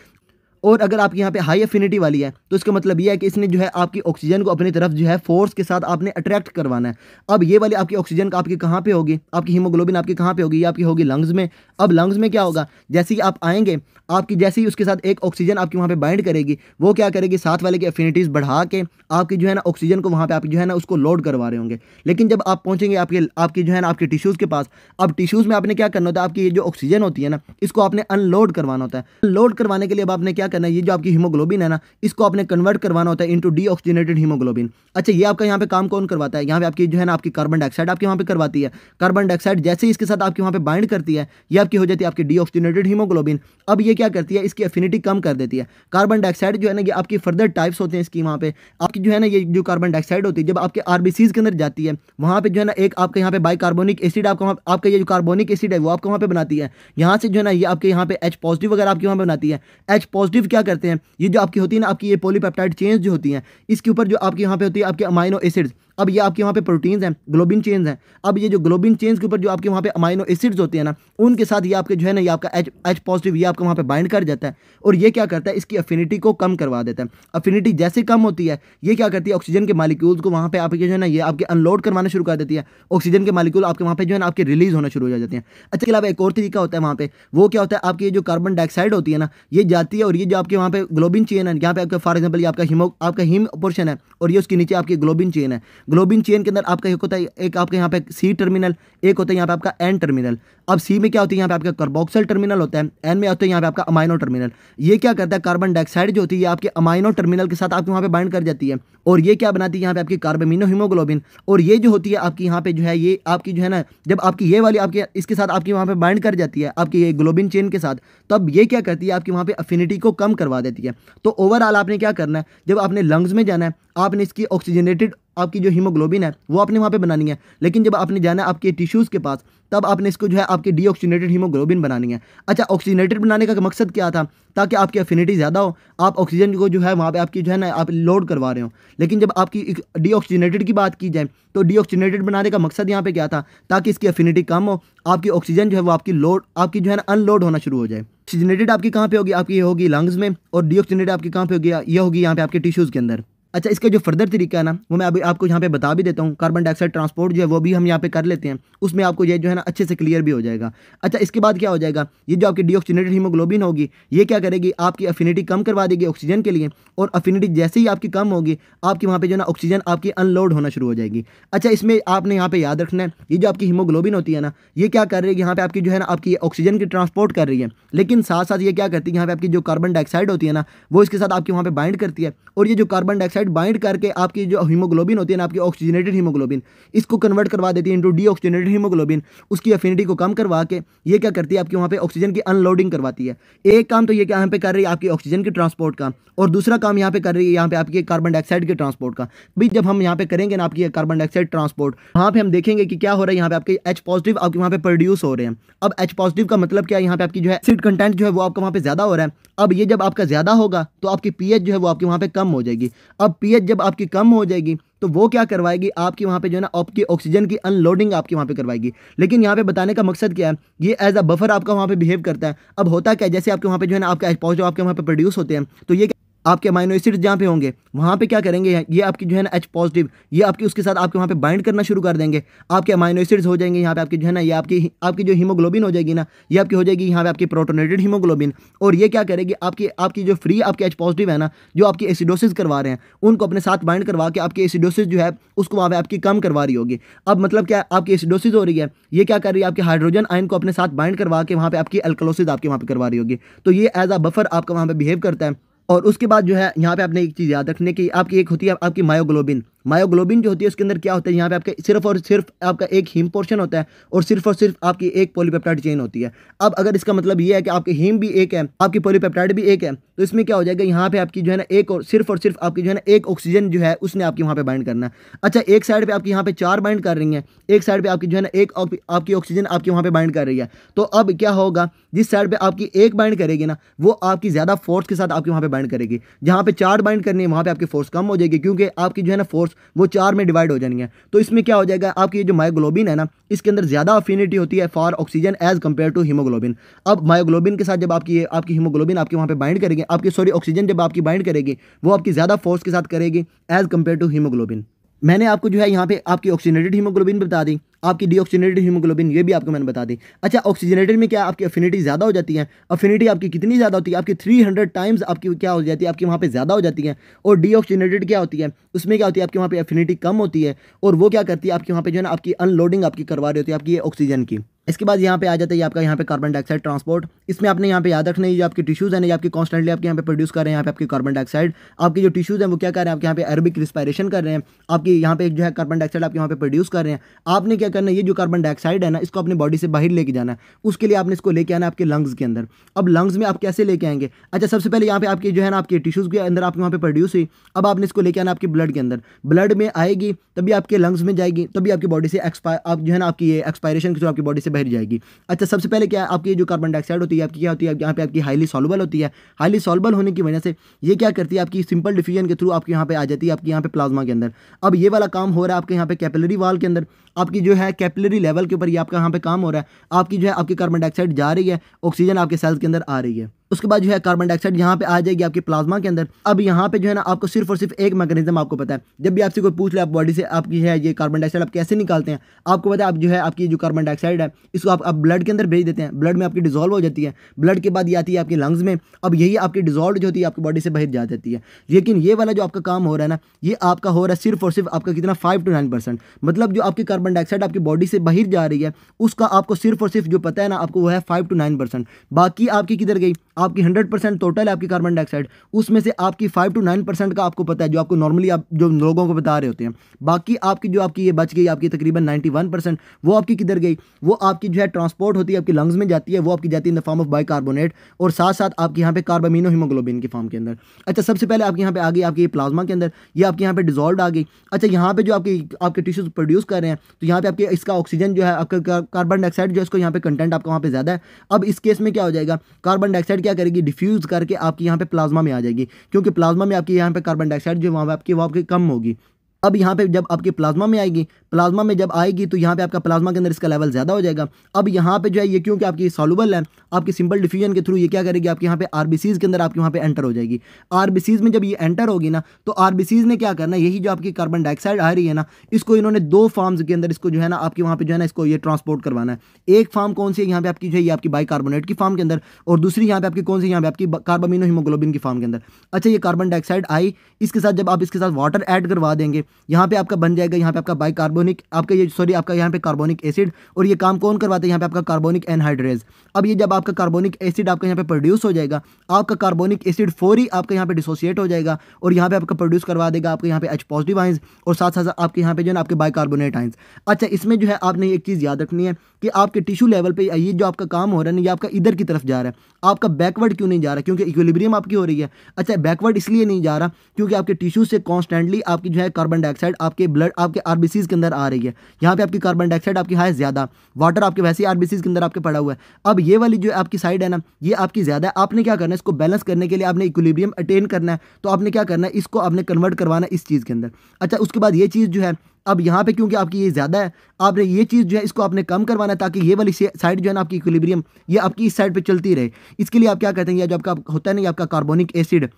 और अगर आपकी यहाँ पे हाई अफिनिटी वाली है तो इसका मतलब ये है कि इसने जो है आपकी ऑक्सीजन को अपनी तरफ जो है फोर्स के साथ आपने अट्रैक्ट करवाना है। अब ये वाली आपकी ऑक्सीजन का आपकी कहाँ पे होगी, आपकी हीमोग्लोबिन आपकी कहाँ पे होगी, ये आपकी होगी लंग्स में। अब लंग्स में क्या होगा, जैसे ही आप आएंगे, आपकी जैसे ही उसके साथ एक ऑक्सीजन आपकी वहाँ पे बाइंड करेगी, वो क्या करेगी, साथ वाले की अफिनिटीज़ बढ़ा के आपकी जो है ना ऑक्सीजन को वहाँ पे आप जो है ना उसको लोड करवा रहे होंगे। लेकिन जब आप पहुँचेंगे आपकी जो है ना आपके टिश्यूज़ के पास, अब टिश्यूज़ में आपने क्या करना होता है, आपकी ये जो ऑक्सीजन होती है ना इसको आपने अनलोड करवाना होता है। अनलोड करवाने के लिए अब आपने क्या करना है, ये जो आपकी हीमोग्लोबिन है ना इसको आपने कन्वर्ट करवाना होता है इनटू डीऑक्सीजनेटेड हीमोग्लोबिन। अच्छा, ये आपका यहाँ पे काम कौन करवाता है, यहाँ पे आपकी जो है ना आपकी कार्बन डाइऑक्साइड आपके वहाँ पे करवाती है। कार्बन डाइऑक्साइड जैसे ही इसके साथ आपके वहाँ पे बाइंड करती है, ये आपकी हो जाती है आपकी डीऑक्सीजनेटेड हीमोग्लोबिन। अब ये क्या करती है, इसकी अफिनिटी कम कर देती है। कार्बन डाइऑक्साइड जो है ना ये आपकी फर्दर टाइप्स होते हैं इसकी, वहाँ पे आपकी जो है ना ये जो कार्बन डाइऑक्साइड होती है जब आपके आरबीसीज के अंदर जाती है, वहाँ पे जो है ना एक आपके यहाँ पे बाइकार्बोनिक एसिड आपका ये जो कार्बोनिक एसिड है वो आपको वहाँ पे बनाती है। यहाँ से जो है ना ये आपके यहाँ पे H पॉजिटिव वगैरह आपके वहाँ पे बनाती है। H पॉजिटिव क्या करते हैं, ये जो आपकी होती है ना आपकी ये पॉलीपेप्टाइड चेन्स जो होती हैं, इसके ऊपर जो आपके यहाँ पे होती है आपके अमाइनो एसिड्स, अब ये आपके वहाँ पे प्रोटीन्स हैं, ग्लोबिन चेन्स हैं। अब ये जो ग्लोबिन चेन्स के ऊपर जो आपके वहाँ पे अमाइनो एसिड्स होते हैं ना, उनके साथ ये आपके जो है ना ये आपका H पॉजिटिव ये आपका वहाँ पे बाइंड कर जाता है और ये क्या करता है, इसकी अफिनिटी को कम करवा देता है। अफिनिटी जैसे कम होती है, ये क्या करती है, ऑक्सीजन के मालिक्यूल्स को वहाँ पे आपके जो है ना ये आपके अनलोड करवाना शुरू कर देती है। ऑक्सीजन के मालिक्यूल आपके वहाँ पे जो है ना आपके रिलीज होना शुरू हो जाते हैं। अच्छा, इसके अलावा एक और तरीका होता है वहाँ पे, वो क्या होता है, आपकी जो कार्बन डाइऑक्साइड होती है ना ये जाती है और ये जो आपके वहाँ पे ग्लोबिन चेन है, यहाँ पे आपका फॉर एग्जाम्पल ये आपका हीम पोर्शन है और ये उसके नीचे आपकी ग्लोबिन चेन है। ग्लोबिन चेन के अंदर आपका एक होता है, एक आपके यहाँ पे सी टर्मिनल, एक होता है यहाँ पे आपका एन टर्मिनल। अब सी में क्या होती है, यहाँ पे आपका कार्बोक्सिल टर्मिनल होता है, एन में होता है यहाँ पे आपका अमाइनो टर्मिनल। ये क्या करता है, कार्बन डाइऑक्साइड जो होती है आपके अमाइनो टर्मिनल के साथ आपके वहाँ पे बाइंड कर जाती है और ये क्या बनाती है यहाँ पे आपकी कार्बामिनो हीमोग्लोबिन। और ये जो होती है आपकी यहाँ पे जो है ये आपकी जो है ना जब आपकी ये वाली आपके इसके साथ आपकी वहाँ पे बाइंड कर जाती है आपकी ये ग्लोबिन चेन के साथ, तब ये क्या करती है आपकी वहाँ पे अफिनिटी को कम करवा देती है। तो ओवरऑल आपने क्या करना है, जब आपने लंग्स में जाना है आपने इसकी ऑक्सीजनेटेड आपकी जो हीमोग्लोबिन है वो आपने वहाँ पे बनानी है। लेकिन जब आपने जाना है आपके टिश्यूज़ के पास, तब आपने इसको जो है आपकी डीऑक्सीजनेटेड हीमोग्लोबिन बनानी है। अच्छा, ऑक्सीजनेटेड बनाने का मकसद क्या था, ताकि आपकी अफिनिटी ज़्यादा हो, आप ऑक्सीजन को जो है वहाँ पे आपकी जो है ना आप लोड करवा रहे हो। लेकिन जब आपकी डीऑक्सीजनेटेड की बात की जाए तो डीऑक्सीजनेटेड बनाने का मकसद यहाँ पे क्या था, ताकि इसकी अफिनिटी कम हो, आपकी ऑक्सीजन जो है वो आपकी जो है ना अनलोड होना शुरू हो जाए। ऑक्सीजनेटेड आपकी कहाँ पे होगी, आपकी ये होगी लंग्स में, और डीऑक्सीजनेटेड आपकी कहाँ पे होगी, ये होगी यहाँ पे आपके टिश्यूज़ के अंदर। अच्छा, इसका जो फर्दर तरीका है ना वो मैं अभी आपको यहाँ पे बता भी देता हूँ। कार्बन डाइऑक्साइड ट्रांसपोर्ट जो है वो भी हम यहाँ पे कर लेते हैं, उसमें आपको ये जो है ना अच्छे से क्लियर भी हो जाएगा। अच्छा, इसके बाद क्या हो जाएगा, ये जो आपकी डीऑक्सीजनेटेड हीमोग्लोबिन होगी ये क्या करेगी, आपकी अफिनिटी कम करवा देगी ऑक्सीजन के लिए, और अफिनिटी जैसे ही आपकी कम होगी आपकी वहाँ पे जो ना ऑक्सीजन आपकी अनलोड होना शुरू हो जाएगी। अच्छा, इसमें आपने यहाँ पे याद रखना है, ये जो आपकी हीमोग्लोबिन होती है ना ये क्या कर रही है, यहाँ पे आपकी जो है ना आपकी ऑक्सीजन की ट्रांसपोर्ट कर रही है, लेकिन साथ साथ ये क्या करती है, यहाँ पे आपकी जो कार्बन डाइऑक्साइड होती है ना वो इसके साथ आपकी वहाँ पे बाइंड करती है, और ये जो कार्बन डाइऑक्साइड बाइंड करके आपकी जो हीमोग्लोबिन होती है ना आपकी ऑक्सीजनेटेड हीमोग्लोबिन, इसको कन्वर्ट करवा देती है इनटू डीऑक्सीजनेटेड हीमोग्लोबिन। उसकी अफिनिटी को कम करवा के ये क्या करती है, आपकी वहाँ पे ऑक्सीजन की अनलोडिंग करवाती है। एक काम तो ये यहाँ पे कर रही है आपकी ऑक्सीजन के ट्रांसपोर्ट का, और दूसरा काम यहाँ पे कर रही है यहाँ पे आपकी कार्बन डाइऑक्साइड के ट्रांसपोर्ट का। भाई जब हम यहाँ पे करेंगे ना आपकी कार्बन डाइऑक्साइड ट्रांसपोर्ट, वहाँ पे हम देखेंगे कि क्या हो रहा है, यहाँ पे आपके H पॉजिटिव आपके वहाँ पे प्रोड्यूस हो रहे हैं। अब H पॉजिटिव का मतलब क्या है, यहाँ पे आपकी जो है एसिड कंटेंट जो है वो आपका वहाँ पे ज्यादा हो रहा है। अब ये जब आपका ज्यादा होगा तो आपकी pH जो है वो आपके वहाँ पे कम हो जाएगी। अब पीएच जब आपकी कम हो जाएगी तो वो क्या करवाएगी, आपकी वहाँ पे जो है ना आपकी ऑक्सीजन की अनलोडिंग आपकी वहाँ पे करवाएगी। लेकिन यहाँ पे बताने का मकसद क्या है, ये एज अ बफर आपका वहाँ पे बिहेव करता है। अब होता क्या है, जैसे आपके वहाँ पे जो है ना आपका H पॉजिटिव आपके वहाँ पे प्रोड्यूस होते हैं, तो ये आपके अमाइनो एसिड्स जहाँ पे होंगे वहाँ पे क्या करेंगे, ये आपकी जो है ना H पॉजिटिव ये आपकी उसके साथ आपके वहाँ पे बाइंड करना शुरू कर देंगे। आपके अमाइनो एसिड्स हो जाएंगे यहाँ पे आपकी जो है ना, ये आपकी जो हीमोग्लोबिन हो जाएगी ना, ये आपकी हो जाएगी यहाँ पे आपकी प्रोटोनेटेड हीमोग्लोबिन। और ये क्या करेगी, आपकी जो फ्री आपके H पॉजिटिव है ना, जो आपकी एसिडोसिस करवा रहे हैं, उनको अपने साथ बाइंड करवा के आपकी एसिडोसिस जो है उसको वहाँ पे आपकी कम करवा रही होगी। अब मतलब क्या, आपकी एसिडोसिस हो रही है, ये क्या कर रही है, आपके हाइड्रोजन आयन को अपने साथ बाइंड करवा के वहाँ पे आपकी अल्कलोसिस आपके वहाँ पे करवा रही होगी। तो ये एज अ बफर आपका वहाँ पे बिहेव करता है। और उसके बाद जो है यहाँ पे आपने एक चीज़ याद रखने की, आपकी एक होती है आपकी मायोग्लोबिन। मायोग्लोबिन जो होती है उसके अंदर क्या होता है, यहाँ पे आपका सिर्फ और सिर्फ आपका एक हीम पोर्शन होता है और सिर्फ आपकी एक पॉलीपेप्टाइड चेन होती है। अब अगर इसका मतलब ये है कि आपकी हीम भी एक है, आपकी पॉलीपेप्टाइड भी एक है, तो इसमें क्या हो जाएगा, यहाँ पे आपकी जो है ना एक और सिर्फ आपकी जो है ना एक ऑक्सीजन जो है उसने आपकी वहाँ पे बाइंड करना है। अच्छा, एक साइड पे आपकी यहाँ पे 4 बाइंड कर रही हैं, एक साइड पे आपकी जो है ना एक आपकी ऑक्सीजन आपकी वहाँ पे बाइंड कर रही है। तो अब क्या होगा, जिस साइड पे आपकी एक बाइंड करेगी ना, वो आपकी ज़्यादा फोर्स के साथ आपकी वहाँ पे बाइंड करेगी। जहाँ पे 4 बाइंड करनी है वहाँ पे आपकी फोर्स कम हो जाएगी, क्योंकि आपकी जो है ना फोर्स वो 4 में डिवाइड हो जानी है। तो इसमें क्या हो जाएगा, आपकी जो मायोग्लोबिन है ना, इसके अंदर ज़्यादा अफिनिटी होती है for oxygen as compare to hemoglobin. अब मायोग्लोबिन के साथ जब आपकी हीमोग्लोबिन आपके वहाँ पे बाइंड करेगी, ऑक्सीजन जब आपकी बाइंड करेगी, वो आपकी ज़्यादा फोर्स के साथ करेगी एज कंपेयर टू हीमोग्लोबिन। मैंने आपको जो है यहाँ पे आपकी ऑक्सीजनेटेड हीमोग्लोबिन बता दी, आपकी डीऑक्सीजनेटेड हीमोग्लोबिन ये भी आपको मैंने बता दी। अच्छा, ऑक्सीजनेटेड में क्या आपकी अफिनिटी ज़्यादा हो जाती है, अफिनिटी आपकी कितनी ज़्यादा होती है, आपकी 300 टाइम्स आपकी क्या हो जाती है, आपकी वहाँ पे ज़्यादा हो जाती है। और डीऑक्सीजनेटेड क्या होती है, उसमें क्या होती है, आपकी वहाँ पे अफिनिटी कम होती है, और वो क्या करती है, आपकी वहाँ पे जो है ना आपकी अनलोडिंग आपकी करवा रही होती है आपकी ऑक्सीजन की। इसके बाद यहाँ पे आ जाता है आपका यहाँ पे कार्बन डाइऑक्साइड ट्रांसपोर्ट। इसमें आपने यहाँ पे याद रखना है, जो आपकी टिश्यूज़ हैं, ये आपकी कॉन्स्टेंटली आपके यहाँ पे प्रोड्यूस कर रहे हैं यहाँ पे आपकी कार्बन डाइऑक्साइड। आपकी जो टिश्यूज़ हैं वो क्या कर रहे हैं, आपके यहाँ पे एरोबिक रिस्पायरेशन कर रहे हैं, आपकी यहाँ पे जो है कार्बन डाइऑक्साइड आपके यहाँ पे प्रोड्यूस कर रहे हैं। आपने क्या करना है, ये जो कार्बन डाइऑक्साइड है ना, इसको अपनी बॉडी से बाहर लेके जाना है। उसके लिए आपने इसको लेके आना है आपके लंग्स के अंदर। अब लंग्स में आप कैसे लेके आएंगे, अच्छा सबसे पहले यहाँ पे आपकी जो है ना आपके टिश्यूज़ के अंदर आपके वहाँ पे प्रोड्यूस हुई, अब आपने इसको लेके आना आपके ब्लड के अंदर। ब्लड में आएगी तभी आपके लंग्स में जाएगी, तभी आपकी बॉडी से आप जो है ना आपकी ये एक्सपायरेशन के थ्रू आपकी बॉडी से बाहर जाएगी। अच्छा, सबसे पहले क्या है, आपकी जो कार्बन डाइऑक्साइड होती है आपकी क्या होती है, यहाँ पे आपकी हाईली सॉल्युबल होती है। हाईली सॉल्युबल होने की वजह से ये क्या करती है, आपकी सिंपल डिफ्यूजन के थ्रू आपके यहाँ पे आ जाती है आपकी यहाँ पे प्लाज्मा के अंदर। अब ये वाला काम हो रहा है आपके यहाँ पे कैपिलरी वाल के अंदर, आपकी जो है कैपिलरी लेवल के ऊपर ये आपका यहाँ पे काम हो रहा है। आपकी जो है आपकी कार्बन डाइऑक्साइड जा रही है, ऑक्सीजन आपके सेल्स के अंदर आ रही है। उसके बाद जो है कार्बन डाइऑक्साइड यहाँ पे आ जाएगी आपकी प्लाज्मा के अंदर। अब यहाँ पे जो है ना आपको सिर्फ और सिर्फ एक मैकेनिज्म आपको पता है, जब भी आपसे कोई पूछ ले आप बॉडी से आपकी है ये कार्बन डाइऑक्साइड आप कैसे निकालते हैं, आपको पता है आप जो है आपकी जो कार्बन डाइऑक्साइड है इसको आप ब्लड के अंदर भेज देते हैं, ब्लड में आपकी डिजोल्व हो जाती है, ब्लड के बाद ये आती है आपके लंग्स में। अब यही आपकी डिजोल्व जो होती है आपकी बॉडी से बाहर जा जाती है। लेकिन ये वाला जो आपका काम हो रहा है ना, ये आपका हो रहा है सिर्फ और सिर्फ आपका कितना 5 to 9%। मतलब जो आपकी कार्बन डाइऑक्साइड आपकी बॉडी से बाहर जा रही है उसका आपको सिर्फ और सिर्फ जो पता है ना आपको वो है 5 to 9%। बाकी आपकी किधर गई, आपकी 100% टोटल है आपकी कार्बन डाइऑक्साइड, उसमें से आपकी 5 to 9% का आपको पता है, जो आपको नॉर्मली आप जो लोगों को बता रहे होते हैं। बाकी आपकी जो आपकी ये बच गई आपकी तकरीबन 91%, वो आपकी किधर गई, वो आपकी जो है ट्रांसपोर्ट होती है आपकी लंग्स में जाती है, वो आपकी जाती है in the form of bicarbonate और साथ साथ आपके यहाँ पे कार्बामिनो हीमोग्लोबिन की फॉर्म के अंदर। अच्छा, सबसे पहले आपके यहाँ पे आ गई आपकी प्लाज्मा के अंदर, ये आपके यहाँ पे डिजोल्व आ गई। अच्छा, यहाँ पे जो आपके टिश्यूज प्रोड्यूस कर रहे हैं, तो यहाँ पे आपके इसका ऑक्सीजन जो है आपका कार्बन डाइऑक्साइड जो इसको यहाँ पे कंटेंट आपका वहाँ पे ज़्यादा है। अब इस केस में क्या हो जाएगा, कार्बन डाइऑक्साइड क्या करेगी, डिफ्यूज करके आपकी यहाँ पे प्लाज्मा में आ जाएगी, क्योंकि प्लाज्मा में आपकी यहाँ पे कार्बन डाइऑक्साइड जो वहाँ पे आपकी कम होगी। अब यहाँ पे जब आपके प्लाज्मा में आएगी, प्लाज्मा में जब आएगी तो यहाँ पे आपका प्लाज्मा के अंदर इसका लेवल ज़्यादा हो जाएगा। अब यहाँ पे जो है ये क्योंकि आपकी सॉल्युबल है, आपकी सिंपल डिफ्यूजन के थ्रू ये क्या करेगी, आपके यहाँ पे आरबीसीज के अंदर आपके वहाँ पे एंटर हो जाएगी। आरबीसीज में जब ये एंटर होगी ना, तो आरबीसीज ने क्या करना है, यही जो आपकी कार्बन डाइऑक्साइड आ रही है ना, इसको इन्होंने 2 फॉर्म्स के अंदर इसको जो है ना आपके वहाँ पे जो है ना इसको ये ट्रांसपोर्ट करवाना है। एक फॉर्म कौन सी है यहाँ पे आपकी जो है ये आपकी बाइकार्बोनेट की फॉर्म के अंदर, और दूसरी यहाँ पे आपकी कौन सी, यहाँ पे आपकी कार्बामिनो हीमोग्लोबिन की फॉर्म के अंदर। अच्छा, ये कार्बन डाइऑक्साइड आई, इसके साथ जब आप इसके साथ वाटर ऐड करवा देंगे, यहाँ पे आपका बन जाएगा यहाँ पे आपका बाइकार्बोनिक आपका ये आपका यहाँ पे कार्बोनिक एसिड। और ये काम कौन करवाता है, यहाँ पे आपका कार्बोनिक एनहाइड्रेज। अब ये जब आपका कार्बोनिक एसिड आपका यहाँ पे प्रोड्यूस हो जाएगा, आपका कार्बोनिक एसिड फौरी आपका यहाँ पे डिसोसिएट हो जाएगा और यहाँ पे आपका प्रोड्यूस करवा देगा आपके यहाँ पे H पॉजिटिव आइंस और साथ साथ आपके यहाँ पे जो है आपके बाइकार्बोनेट आइंस। अच्छा, इसमें जो है आपने एक चीज़ याद रखनी है कि आपके टिश्यू लेवल पे ये जो आपका काम हो रहा है ना, ये आपका इधर की तरफ जा रहा है, आपका बैकवर्ड क्यों नहीं जा रहा, क्योंकि इक्विलिब्रियम आपकी हो रही है। अच्छा, बैकवर्ड इसलिए नहीं जा रहा क्योंकि आपके टिश्यू से कॉन्स्टेंटली आपकी जो है कार्बन डाइऑक्साइड आपके ब्लड आपके आरबीसीज के अंदर अंदर आ रही है। यहाँ पे आपकी कार्बन डाइऑक्साइड आपकी है ज़्यादा, वाटर आपके वैसे ही आरबीसीज के अंदर आपके पड़ा हुआ है। अब ये वाली जो आपकी साइड है ना, ये आपकी ज़्यादा है। आपने क्या करना है, इसको बैलेंस करने के लिए आपने इक्विलिब्रियम अटेन करना है। तो आपने क्या करना है, इसको आपने कन्वर्ट करवाना है इस चीज़ के अंदर। अच्छा, उसके बाद ये चीज़ जो है, अब यहाँ पे क्योंकि आपकी ये ज़्यादा है, आपने ये चीज़ जो है इसको आपने कम करवाना है, ताकि ये वाली साइड जो है ना आपकी इक्विलिब्रियम, ये आपकी इस साइड पे चलती रहे। इसके लिए आप क्या कहते हैं, ये जो आपका होता है ना, ये आपका कार्बोनिक एसिड,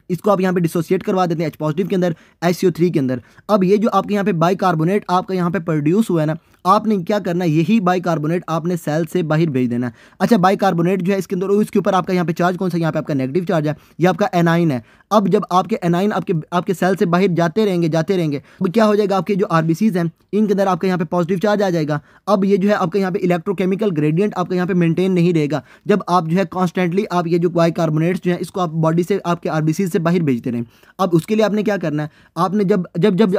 इसको आप यहाँ पे डिसोसिएट करवा देते हैं H पॉजिटिव के अंदर, HCO3 के अंदर। अब ये जो आपके यहाँ पे बाइकार्बोनेट आपका यहाँ पे प्रोड्यूस हुआ है ना, आपने क्या करना है, यही बाइकार्बोनेट आपने सेल से बाहर भेज देना है। अच्छा, बाइकार्बोनेट जो है इसके अंदर, इसके ऊपर आपका यहाँ पे चार्ज कौन सा, यहाँ पे आपका नेगेटिव चार्ज है, ये आपका एनाइन है। अब जब आपके एनाइन आपके सेल से बाहर जाते रहेंगे, अब क्या हो जाएगा, आपके जो आरबीसीज हैं इनके अंदर आपका यहाँ पे पॉजिटिव चार्ज आ जाएगा। अब ये जो है आपका यहाँ पे इलेक्ट्रोकेमिकल ग्रेडियंट आपका यहाँ पे मेंटेन नहीं रहेगा, जब आप जो है कॉन्स्टेंटली आप ये जो बाइकार्बोनेट्स जो है इसको आप बॉडी से आपके आरबीसीज से बाहर भेजते रहें। अब उसके लिए आपने क्या करना है, आपने जब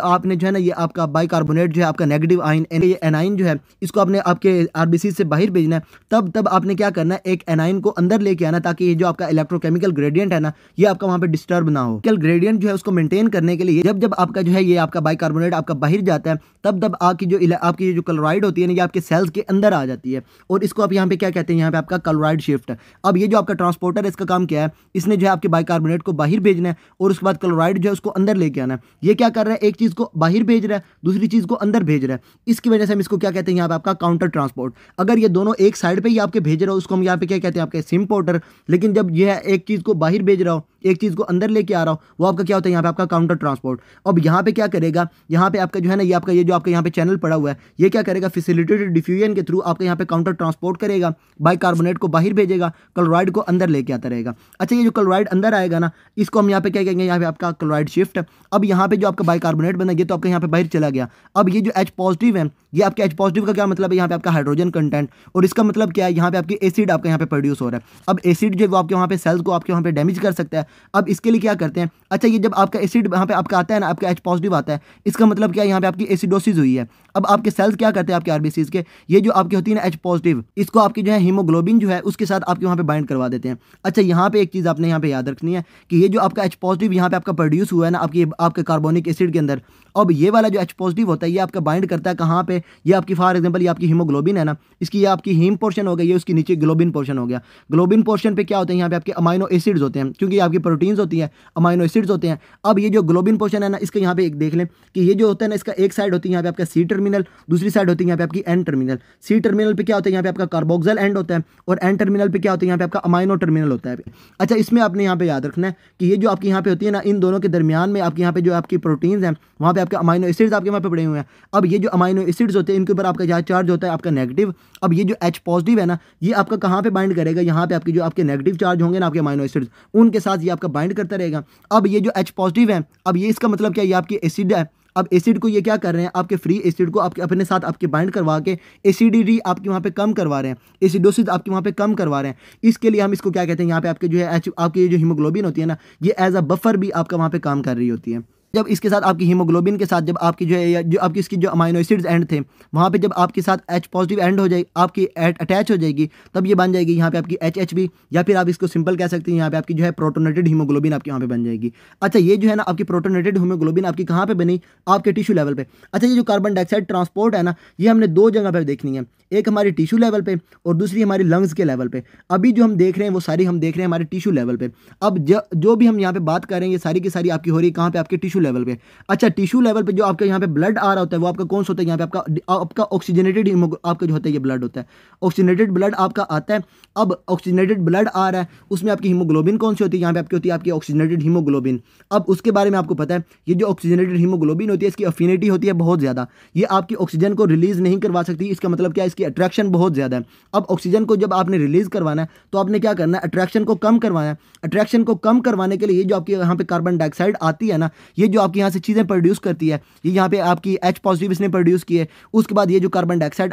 आपने जो है ना ये आपका बाइकार्बोनेट जो है आपका नेगेटिव आयन एनाइन जो है इसको आपने आपके आरबीसी से बाहर भेजना है, तब आपने क्या करना है, एक एनाइन को अंदर लेके आना, ताकि ये जो आपका इलेक्ट्रोकेमिकल ग्रेडियंट है ना, ये आपका वहाँ पे डिस्टर्ब ना हो। केमिकल ग्रेडियंट जो है उसको मेंटेन करने के लिए जब आपका जो है ये आपका बाइकार्बोनेट आपका बाहर जाता है, तब आपकी जो क्लोराइड होती है ना, ये आपके सेल्स के अंदर आ जाती है, और इसको आप यहाँ पे क्या कहते हैं, यहाँ पे आपका क्लोराइड शिफ्ट। अब ये जो आपका ट्रांसपोर्टर है, इसका काम क्या है, इसने जो है आपके बाइकार्बोनेट को बाहर भेजना है, और उसके बाद क्लोराइड जो है उसको अंदर लेके आना है। ये क्या कर रहा है, एक चीज़ को बाहर भेज रहा है, दूसरी चीज़ को अंदर भेज रहा है। इसकी वजह से हम इसको क्या कहते हैं, यहाँ पे आपका काउंटर ट्रांसपोर्ट। अगर ये दोनों एक साइड पे ही आपके भेज रहा हो, उसको हम यहाँ पे क्या कहते हैं, आपके सिम्पोर्टर। लेकिन जब ये है एक चीज़ को बाहर भेज रहा हो, एक चीज़ को अंदर लेके आ रहा हो, वो आपका क्या होता है, यहाँ पे आपका काउंटर ट्रांसपोर्ट। अब यहाँ पे क्या करेगा, यहाँ पे आपका जो है ना, ये आपका ये जो आपका यहाँ पे चैनल पड़ा हुआ है, ये क्या करेगा, फैसिलिटेटेड डिफ्यूजन के थ्रू आपका यहाँ पे काउंटर ट्रांसपोर्ट करेगा, बाइकार्बोनेट को बाहर भेजेगा, क्लोराइड को अंदर लेके आता रहेगा। अच्छा, ये जो क्लोराइड अंदर आएगा ना, इसको हम यहाँ पे क्या कहेंगे, यहाँ पे आपका क्लोराइड शिफ्ट। अब यहाँ पे जो आपका बाइकार्बोनेट बना, ये तो आपका यहाँ पे बाहर चला गया। अब ये जो H पॉजिटिव है, ये आपके H पॉजिटिव का क्या मतलब है, यहाँ पे आपका हाइड्रोजन कंटेंट, और इसका मतलब क्या है, यहाँ पे आपकी एसिड आपका यहाँ पे प्रोड्यूस हो रहा है। अब एसिड जो है वो आपके वहाँ पे सेल्स को आपके वहाँ पे डैमेज कर सकता है। अब इसके लिए क्या करते हैं, अच्छा, ये जब आपका एसिड यहाँ पे आपका आता है ना, आपका H पॉजिटिव आता है, इसका मतलब क्या है, यहाँ पे आपकी एसिडोसिस हुई है। अब आपके सेल्स क्या करते हैं, आपके आरबीसीज के, ये जो आपकी होती है ना H पॉजिटिव, इसको आपकी जो है हीमोग्लोबिन जो है उसके साथ आपके वहाँ पे बाइंड करवा देते हैं। अच्छा, यहाँ पे एक चीज़ आपने यहाँ पे याद रखनी है कि ये जो आपका H पॉजिटिव यहाँ पे आपका प्रोड्यूस हुआ है ना आपके कार्बोनिक एसिड के अंदर, अब ये वाला जो H पॉजिटिव होता है, ये आपका बाइंड करता है कहाँ पे, ये आपकी फॉर एग्जांपल ये आपकी हीमोग्लोबिन है ना, इसकी ये आपकी हीम पोर्शन हो गई, ये उसके नीचे ग्लोबिन पोर्शन हो गया। ग्लोबिन पोर्शन पे क्या होते हैं, यहाँ पे आपके अमाइनो एसिड्स होते हैं, क्योंकि आपकी प्रोटीन्स होती हैं, अमाइनो एसिड्स होते हैं। अब ये जो ग्लोबिन पोर्शन है ना, इसका यहाँ पे एक देख लें कि ये जो होता है ना, इसका एक साइड होती है यहाँ पे आपका C टर्मिनल, दूसरी साइड होती है यहाँ पे आपकी N टर्मिनल। C टर्मिनल पे क्या होता है, यहाँ पे आपका कार्बोक्सिल एंड होता है, और N टर्मिनल पे क्या होता है, यहाँ पे आपका अमाइनो टर्मिनल होता है। अच्छा, इसमें आपने यहाँ पे याद रखना है कि ये जो आपकी यहाँ पे होती है ना, इन दोनों के दरमियान में आपके यहाँ पे जो आपकी प्रोटीन्स हैं, वहाँ पे आपके अमाइनो एसिड्स आपके वहाँ पे पड़े हुए हैं। अब ये जो अमाइनो एसिड्स होते हैं, इनके ऊपर आपका यहाँ चार्ज होता है आपका नेगेटिव। अब ये जो H पॉजिटिव है ना, ये आपका कहाँ पे बाइंड करेगा, यहाँ पे आपके जो आपके नेगेटिव चार्ज होंगे ना आपके अमाइनो एसिड्स, उनके साथ ये आपका बाइंड करता रहेगा। अब ये जो H पॉजिटिव है, अब ये इसका मतलब क्या है, ये आपकी एसिड है। अब एसिड को ये क्या कर रहे हैं, आपके फ्री एसिड को आपके अपने साथ आपके बाइंड करवा के एसिडिटी आपके वहाँ पे कम करवा रहे हैं, एसिडोसिस आपके वहाँ पे कम करवा रहे हैं। इसके लिए हम इसको क्या कहते हैं, यहाँ पे आपके जो है आपकी जो हीमोग्लोबिन होती है ना, ये एज अ बफर भी आपका वहाँ पे काम कर रही होती है। जब इसके साथ आपकी हीमोग्लोबिन के साथ जब आपकी जो है जो आपकी इसकी जो अमाइनो एसिड्स एंड थे, वहाँ पे जब आपके साथ H पॉजिटिव एंड हो जाए आपकी अटैच हो जाएगी, तब ये बन जाएगी यहाँ पे आपकी HHB, या फिर आप इसको सिंपल कह सकते हैं, यहाँ पे आपकी जो है प्रोटोनेटेड हीमोग्लोबिन आपकी यहाँ पे बन जाएगी। अच्छा, ये जो है ना आपकी प्रोटोनेटेड हीमोग्लोबिन आपकी कहाँ पे बनी, आपके टिश्यू लेवल पे। अच्छा, ये जो कार्बन डाइऑक्साइड ट्रांसपोर्ट है ना, ये हमने दो जगह पर देखनी है, एक हमारी टिश्यू लेवल पे और दूसरी हमारी लंग्स के लेवल पे। अभी जो हम देख रहे हैं वो सारी हम देख रहे हैं हमारे टिश्यू लेवल पे। अब जो भी हम यहाँ पे बात कर रहे हैं, ये सारी की सारी आपकी हो रही है कहाँ पे, आपके टिश्यू लेवल पे। अच्छा, टिश्यू लेवल पे जो आपका यहाँ पे ब्लड आ रहा होता है, वो आपका कौन सा होता है, यहाँ पे आपका ऑक्सीजनेटेड आपका जो होता है ये ब्लड होता है, ऑक्सीजनेटेड ब्लड आपका आता है। अब ऑक्सीजनेटेड ब्लड आ रहा है, उसमें आपकी हीमोग्लोबिन कौन सी होती है, यहाँ पे आपकी होती है आपकी ऑक्सीजनेटेड हीमोग्लोबिन। अब उसके बारे में आपको पता है, ये जो ऑक्सीजनेटेड हीमोग्लोबिन होती है, इसकी अफिनिटी होती है बहुत ज़्यादा, ये आपकी ऑक्सीजन को रिलीज नहीं करवा सकती। इसका मतलब क्या है, इसकी अट्रैक्शन बहुत ज़्यादा है। अब ऑक्सीजन को जब आपने रिलीज करवाना है, तो आपने क्या करना है, अट्रैक्शन को कम करवाना है। अट्रैक्शन को कम करवाने के लिए ये जो आपकी यहाँ पे कार्बन डाइऑक्साइड आती है ना, ये जो आपकी यहाँ से चीज़ें प्रोड्यूस करती है, ये यहाँ पे आपकी H पॉजिटिव इसने प्रोड्यूस की है। उसके बाद ये जो कार्बन डाइऑक्साइड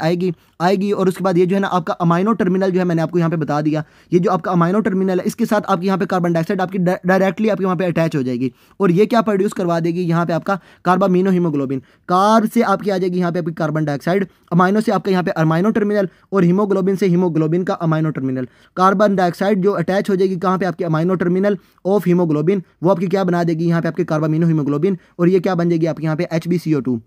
आएगी और उसके बाद ये जो है ना आपका अमाइनो टर्मिनल जो है, मैंने आपको यहाँ पे बता दिया, ये जो आपका अमाइनो टर्मिनल है, इसके साथ आपकी यहाँ पे कार्बन डाइऑक्साइड आपकी डायरेक्टली आपके वहाँ पे अटैच हो जाएगी, और ये क्या प्रोड्यूस करवा देगी, यहाँ पे आपका कार्बामीनो हीमोग्लोबिन। कार से आपकी आ जाएगी यहाँ पे आपकी कार्बन डाइऑक्साइड, अमाइनो से आपका यहाँ पे अमाइनो टर्मिनल, और हीमोग्लोबिन से हीमोग्लोबिन का अमाइनो टर्मिनल। कार्बन डाइऑक्साइड जो अटैच हो जाएगी कहाँ पे, आपके अमाइनो टर्मिनल ऑफ हीमोग्लोबिन, वो आपकी क्या बना देगी, यहाँ पे आपके कार्बामीनो हीमोग्लोबिन, और ये क्या बन जाएगी आपके यहाँ पे HbCO2।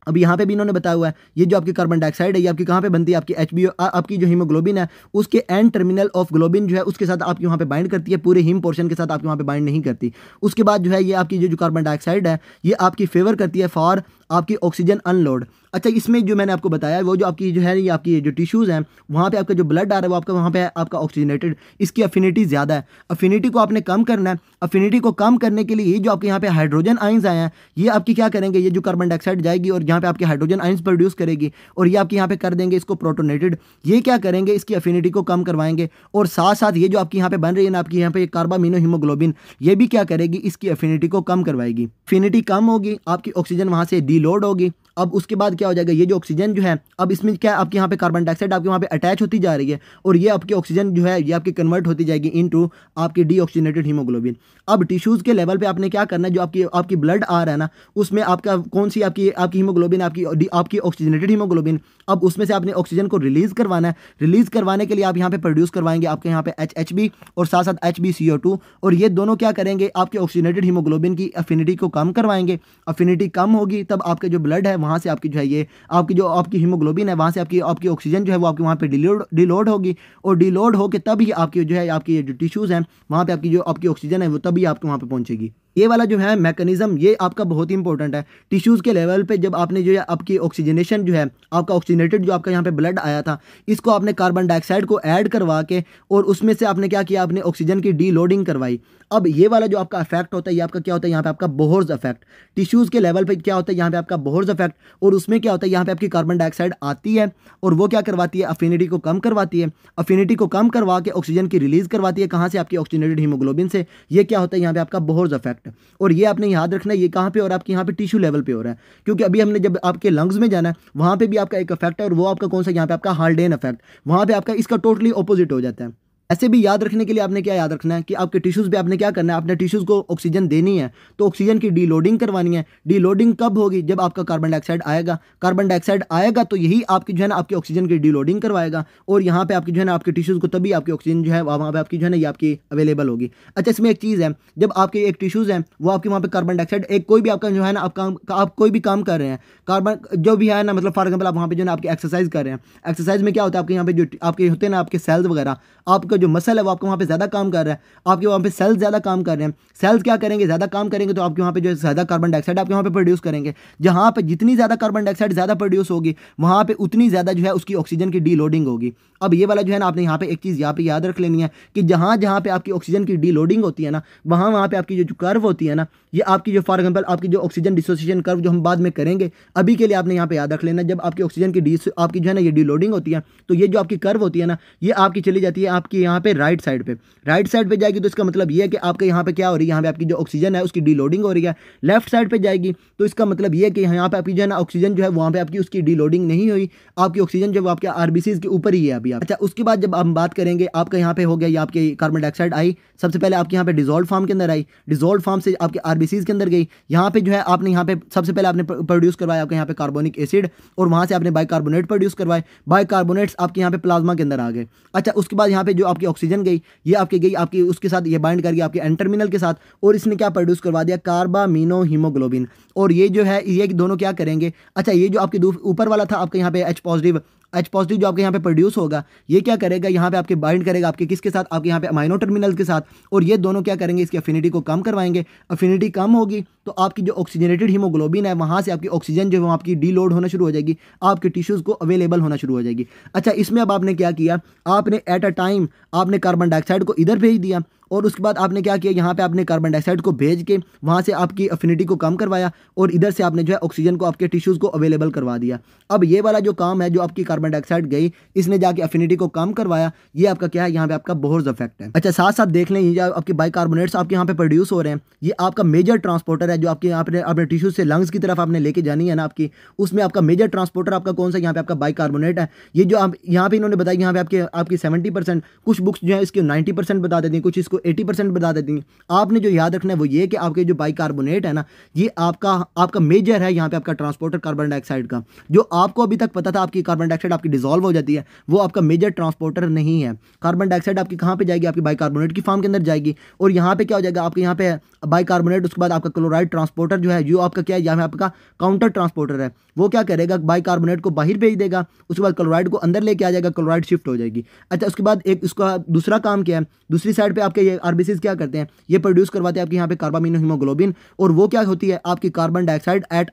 अब यहाँ पे भी इन्होंने बताया हुआ है ये जो आपकी कार्बन डाइऑक्साइड है ये आपकी कहाँ पे बनती है, आपकी HBO आपकी जो हीमोग्लोबिन है उसके एंड टर्मिनल ऑफ ग्लोबिन जो है उसके साथ आपकी वहाँ पे बाइंड करती है, पूरे हीम पोर्शन के साथ आपके वहाँ पे बाइंड नहीं करती। उसके बाद जो है ये आपकी जो कार्बन डाइऑक्साइड है ये आपकी फेवर करती है फॉर आपकी ऑक्सीजन अनलोड। अच्छा, इसमें जो मैंने आपको बताया वो जो आपकी जो है ये आपकी जो टिश्यूज़ हैं वहाँ पे आपका जो ब्लड आ रहा है वो आपका वहाँ पे आपका ऑक्सीजनेटेड, इसकी अफिनिटी ज़्यादा है। अफिनिटी को आपने कम करना है। अफिनिटी को कम करने के लिए ये जो आपके यहाँ पे हाइड्रोजन आइंस आए हैं ये आपकी क्या करेंगे, ये जो कार्बन डाइऑक्साइड जाएगी और यहाँ पे आपके हाइड्रोजन आइंस प्रोड्यूस करेगी और ये आपके यहाँ पे कर देंगे इसको प्रोटोनेटेड। ये क्या करेंगे, इसकी अफिनिटी को कम करवाएंगे और साथ साथ ये जो आपकी यहाँ पे बन रही है ना आपकी यहाँ पे कार्बामिनो हीमोग्लोबिन, ये भी क्या करेगी, इसकी अफिनिटी को कम करवाएगी। अफिनिटी कम होगी, आपकी ऑक्सीजन वहाँ से डीलोड होगी। अब उसके बाद क्या हो जाएगा, ये जो ऑक्सीजन जो है अब इसमें क्या आपके यहाँ पे कार्बन डाइऑक्साइड आपके वहाँ पे अटैच होती जा रही है और ये आपकी ऑक्सीजन जो है ये आपकी कन्वर्ट होती जाएगी इनटू आपकी डीऑक्सीजनेटेड हीमोग्लोबिन। अब टिश्यूज़ के लेवल पे आपने क्या करना है, जो आपकी ब्लड आ रहा है ना उसमें आपका कौन सी आपकी हीमोग्लोबिन आपकी ऑक्सीजनेटेड हीमोग्लोबिन, अब उसमें से आपने ऑक्सीजन को रिलीज़ करवाना है। रिलीज़ करवाने के लिए आप यहाँ पे प्रोड्यूस करवाएंगे आपके यहाँ पे HHB और साथ साथ HbCO2 और ये दोनों क्या करेंगे, आपके ऑक्सीजनेटेड हीमोग्लोबिन की अफिनिटी को कम करवाएंगे। अफिनिटी कम होगी तब आपके जो ब्लड है वहाँ से आपकी जो है ये आपकी हीमोग्लोबिन है वहाँ से आपकी ऑक्सीजन जो है वो आपके वहाँ पे डिलोड होगी और डिलोड होकर तभी आपकी जो है आपकी जो टिश्यूज़ हैं वहाँ पे आपकी ऑक्सीजन है वो तभी आपको वहाँ पे पहुँचेगी। ये वाला जो है मैकेनिज्म ये आपका बहुत ही इंपॉर्टेंट है। टिश्यूज़ के लेवल पे जब आपने जो है आपकी ऑक्सीजनेशन जो है आपका ऑक्सीजनेटेड जो आपका यहाँ पे ब्लड आया था इसको आपने कार्बन डाइऑक्साइड को ऐड करवा के और उसमें से आपने क्या किया, आपने ऑक्सीजन की डीलोडिंग करवाई। अब ये वाला जो आपका इफेक्ट होता है ये आपका क्या होता है, यहाँ पे आपका बोहर्स इफेक्ट। टिश्यूज़ के लेवल पे क्या होता है, यहाँ पे आपका बोहर्स इफेक्ट और उसमें क्या होता है, यहाँ पे आपकी कार्बन डाइऑक्साइड आती है और वो क्या करवाती है, अफिनिटी को कम करवाती है। अफिनिटी को कम करवा के ऑक्सीजन की रिलीज़ करवाती है, कहाँ से, आपकी ऑक्सीजनेटेड हीमोग्लोबिन से। ये क्या होता है, यहाँ पे आपका बोहर्स इफेक्ट। और ये आपने याद रखना है ये कहाँ पे हो रहा है, आपके यहाँ पे टिश्यू लेवल पे हो रहा है, क्योंकि अभी हमने जब आपके लंग्स में जाना है वहाँ पे भी आपका एक इफेक्ट है और वो आपका कौन सा, यहाँ पे आपका हाल्डेन इफेक्ट। वहाँ पे आपका इसका टोटली ऑपोजिट हो जाता है। ऐसे भी याद रखने के लिए आपने क्या याद रखना है कि आपके टिश्यूज़ पे आपने क्या करना है, आपने टिश्यूज़ को ऑक्सीजन देनी है तो ऑक्सीजन की डीलोडिंग करवानी है। डीलोडिंग कब होगी, जब आपका कार्बन डाइऑक्साइड आएगा। कार्बन डाइऑक्साइड आएगा तो यही आपकी जो है ना आपकी ऑक्सीजन की डीलोडिंग करवाएगा और यहाँ पे आपकी जो है ना आपके टिश्यूज़ को तभी आपकी ऑक्सीजन जो है वहाँ पे आपकी जो है ना ये आपकी अवेलेबल होगी। अच्छा, इसमें एक चीज़ है, जब आपके एक टिश्यूज़ हैं वो आपके वहाँ पे कार्बन डाइऑक्साइड एक कोई भी आपका जो है ना आप कोई भी काम कर रहे हैं, कार्बन जो भी है ना, मतलब फॉर एग्जाम्पल आप वहाँ पे जो है ना आपकी एक्सरसाइज कर रहे हैं। एक्सरसाइज में क्या होता है, आपके यहाँ पे जो आपके होते हैं ना आपके सेल्स वगैरह, आपका जो मसल है वो आपको वहाँ पे ज़्यादा काम कर रहा है, आपके वहाँ पे सेल्स ज़्यादा काम कर रहे हैं। सेल्स क्या करेंगे, ज़्यादा काम करेंगे तो आपके वहाँ पे जो है ज़्यादा कार्बन डाइऑक्साइड आपके वहाँ पे प्रोड्यूस करेंगे। जहाँ पे जितनी ज़्यादा कार्बन डाइऑक्साइड ज़्यादा प्रोड्यूस होगी वहाँ पे उतनी ज़्यादा जो है उसकी ऑक्सीजन की डीलोडिंग होगी। अब ये वाला जो है ना आपने यहाँ पे एक चीज़ यहाँ पे याद रख लेनी है कि जहाँ जहाँ पे आपकी ऑक्सीजन की डीलोडिंग होती है ना वहाँ पे आपकी जो कर्व होती है ना ये आपकी जो फॉर एग्जाम्पल आपकी जो ऑक्सीजन डिसोसिएशन कर्व जो हम बाद में करेंगे, अभी के लिए आपने यहाँ पे याद रख लेना, जब आपकी ऑक्सीजन की आपकी जो है ना ये डीलोडिंग होती है तो ये जो आपकी कर्व होती है ना ये आपकी चली जाती है आपकी यहाँ पे राइट साइड पे जाएगी। तो इसका मतलब ये है कि आपके यहाँ पे क्या हो रही है, यहाँ पे आपकी जो ऑक्सीजन है उसकी डीलोडिंग हो रही है। लेफ्ट साइड पे जाएगी तो इसका मतलब ये है कि यहाँ पे आपकी जो है ना ऑक्सीजन जो है वहाँ पे आपकी उसकी डीलोडिंग नहीं हुई, आपकी ऑक्सीजन जो है आपके आरबीसीज के ऊपर ही है अभी। अच्छा, उसके बाद जब हम बात करेंगे आपका यहाँ पे हो गया ये आपकी कार्बन डाइऑक्साइड आई, सबसे पहले आपके यहाँ पे डिजोल्व फॉर्म के अंदर आई, डिजोल्व फॉर्म से आपके आरबीसीज के अंदर गई। यहाँ पे जो है आपने यहाँ पे सबसे पहले आपने प्रोड्यूस करवाया आपके यहाँ पे कार्बोनिक एसिड और वहाँ से आपने बाइकार्बोनेट प्रोड्यूस करवाए। बाइकार्बोनेट्स आपके यहाँ पे प्लाज्मा के अंदर आ गए। अच्छा, उसके बाद यहाँ पे जो आपकी ऑक्सीजन गई ये आपकी गई आपकी उसके साथ ये बाइंड कर गया आपके एन टर्मिनल के साथ और इसने क्या प्रोड्यूस करवा दिया, कार्बामिनो हीमोग्लोबिन। और ये जो है ये दोनों क्या करेंगे, अच्छा ये जो आपके ऊपर वाला था आपके यहाँ पे एच पॉजिटिव जो आपके यहाँ पे प्रोड्यूस होगा ये क्या करेगा, यहाँ पे आपके बाइंड करेगा आपके किसके साथ, आपके यहाँ पे अमाइनो टर्मिनल के साथ और ये दोनों क्या करेंगे, इसकी अफिनिटी को कम करवाएंगे। अफिनिटी कम होगी तो आपकी जो ऑक्सीजनेटेड हीमोग्लोबिन है वहाँ से आपकी ऑक्सीजन जो है आपकी डीलोड होना शुरू हो जाएगी, आपके टिश्यूज़ को अवेलेबल होना शुरू हो जाएगी। अच्छा, इसमें अब आपने क्या किया, आपने एट अ टाइम आपने कार्बन डाइऑक्साइड को इधर भेज दिया और उसके बाद आपने क्या किया, यहाँ पे आपने कार्बन डाइऑक्साइड को भेज के वहाँ से आपकी अफिनिटी को कम करवाया और इधर से आपने जो है ऑक्सीजन को आपके टिश्यूज़ को अवेलेबल करवा दिया। अब ये वाला जो काम है जो आपकी कार्बन डाइऑक्साइड गई इसने जाके अफिनिटी को कम करवाया, ये आपका क्या है, यहाँ पे आपका बोहर्स इफेक्ट है। अच्छा, साथ साथ देख लें ये जो आपके बाइकार्बोनेट्स आपके यहाँ पे प्रोड्यूस हो रहे हैं ये आपका मेजर ट्रांसपोर्टर है जो आपके यहाँ पे अपने टिश्यूज से लंग्स की तरफ आपने लेके जानी है ना आपकी, उसमें आपका मेजर ट्रांसपोर्टर आपका कौन सा, यहाँ पे आपका बाइकार्बोनेट है। ये जो आप यहाँ पे इन्होंने बताया यहाँ पे आपकी 70%, कुछ बुक्स जो है इसके 90% बता देती हैं, कुछ इसको 80% बता देती हैं। आपने जो याद रखना है वो ये कि आपके जो बाइकार्बोनेट है ना, ये आपका मेजर है यहाँ पे आपका ट्रांसपोर्टर कार्बन डाइऑक्साइड का। जो आपको अभी तक पता था आपकी कार्बन डाइऑक्साइड आपकी डिसॉल्व हो जाती है, वो आपका मेजर ट्रांसपोर्टर नहीं है। कार्बन डाइऑक्साइड आपकी कहाँ पे जाएगी, आपकी बाइकार्बोनेट की फॉर्म के अंदर जाएगी, और यहाँ पे क्या हो जाएगा आपके यहाँ पे बाइकार्बोनेट, उसके बाद आपका क्लोराइड ट्रांसपोर्टर जो है, जो आपका क्या है यहाँ पे आपका काउंटर ट्रांसपोर्टर है, वो क्या करेगा, बाइकार्बोनेट को बाहर भेज देगा, उसके बाद क्लोराइड को अंदर लेके आ जाएगा, क्लोराइड शिफ्ट हो जाएगी। अच्छा, उसके बाद एक इसका दूसरा काम क्या है, दूसरी साइड पे आपके ये आरबीसीज क्या करते हैं, ये प्रोड्यूस करवाते हैं आपके यहाँ पे कार्बामिनो हीमोग्लोबिन, और वो क्या होती है आपकी carbon dioxide eight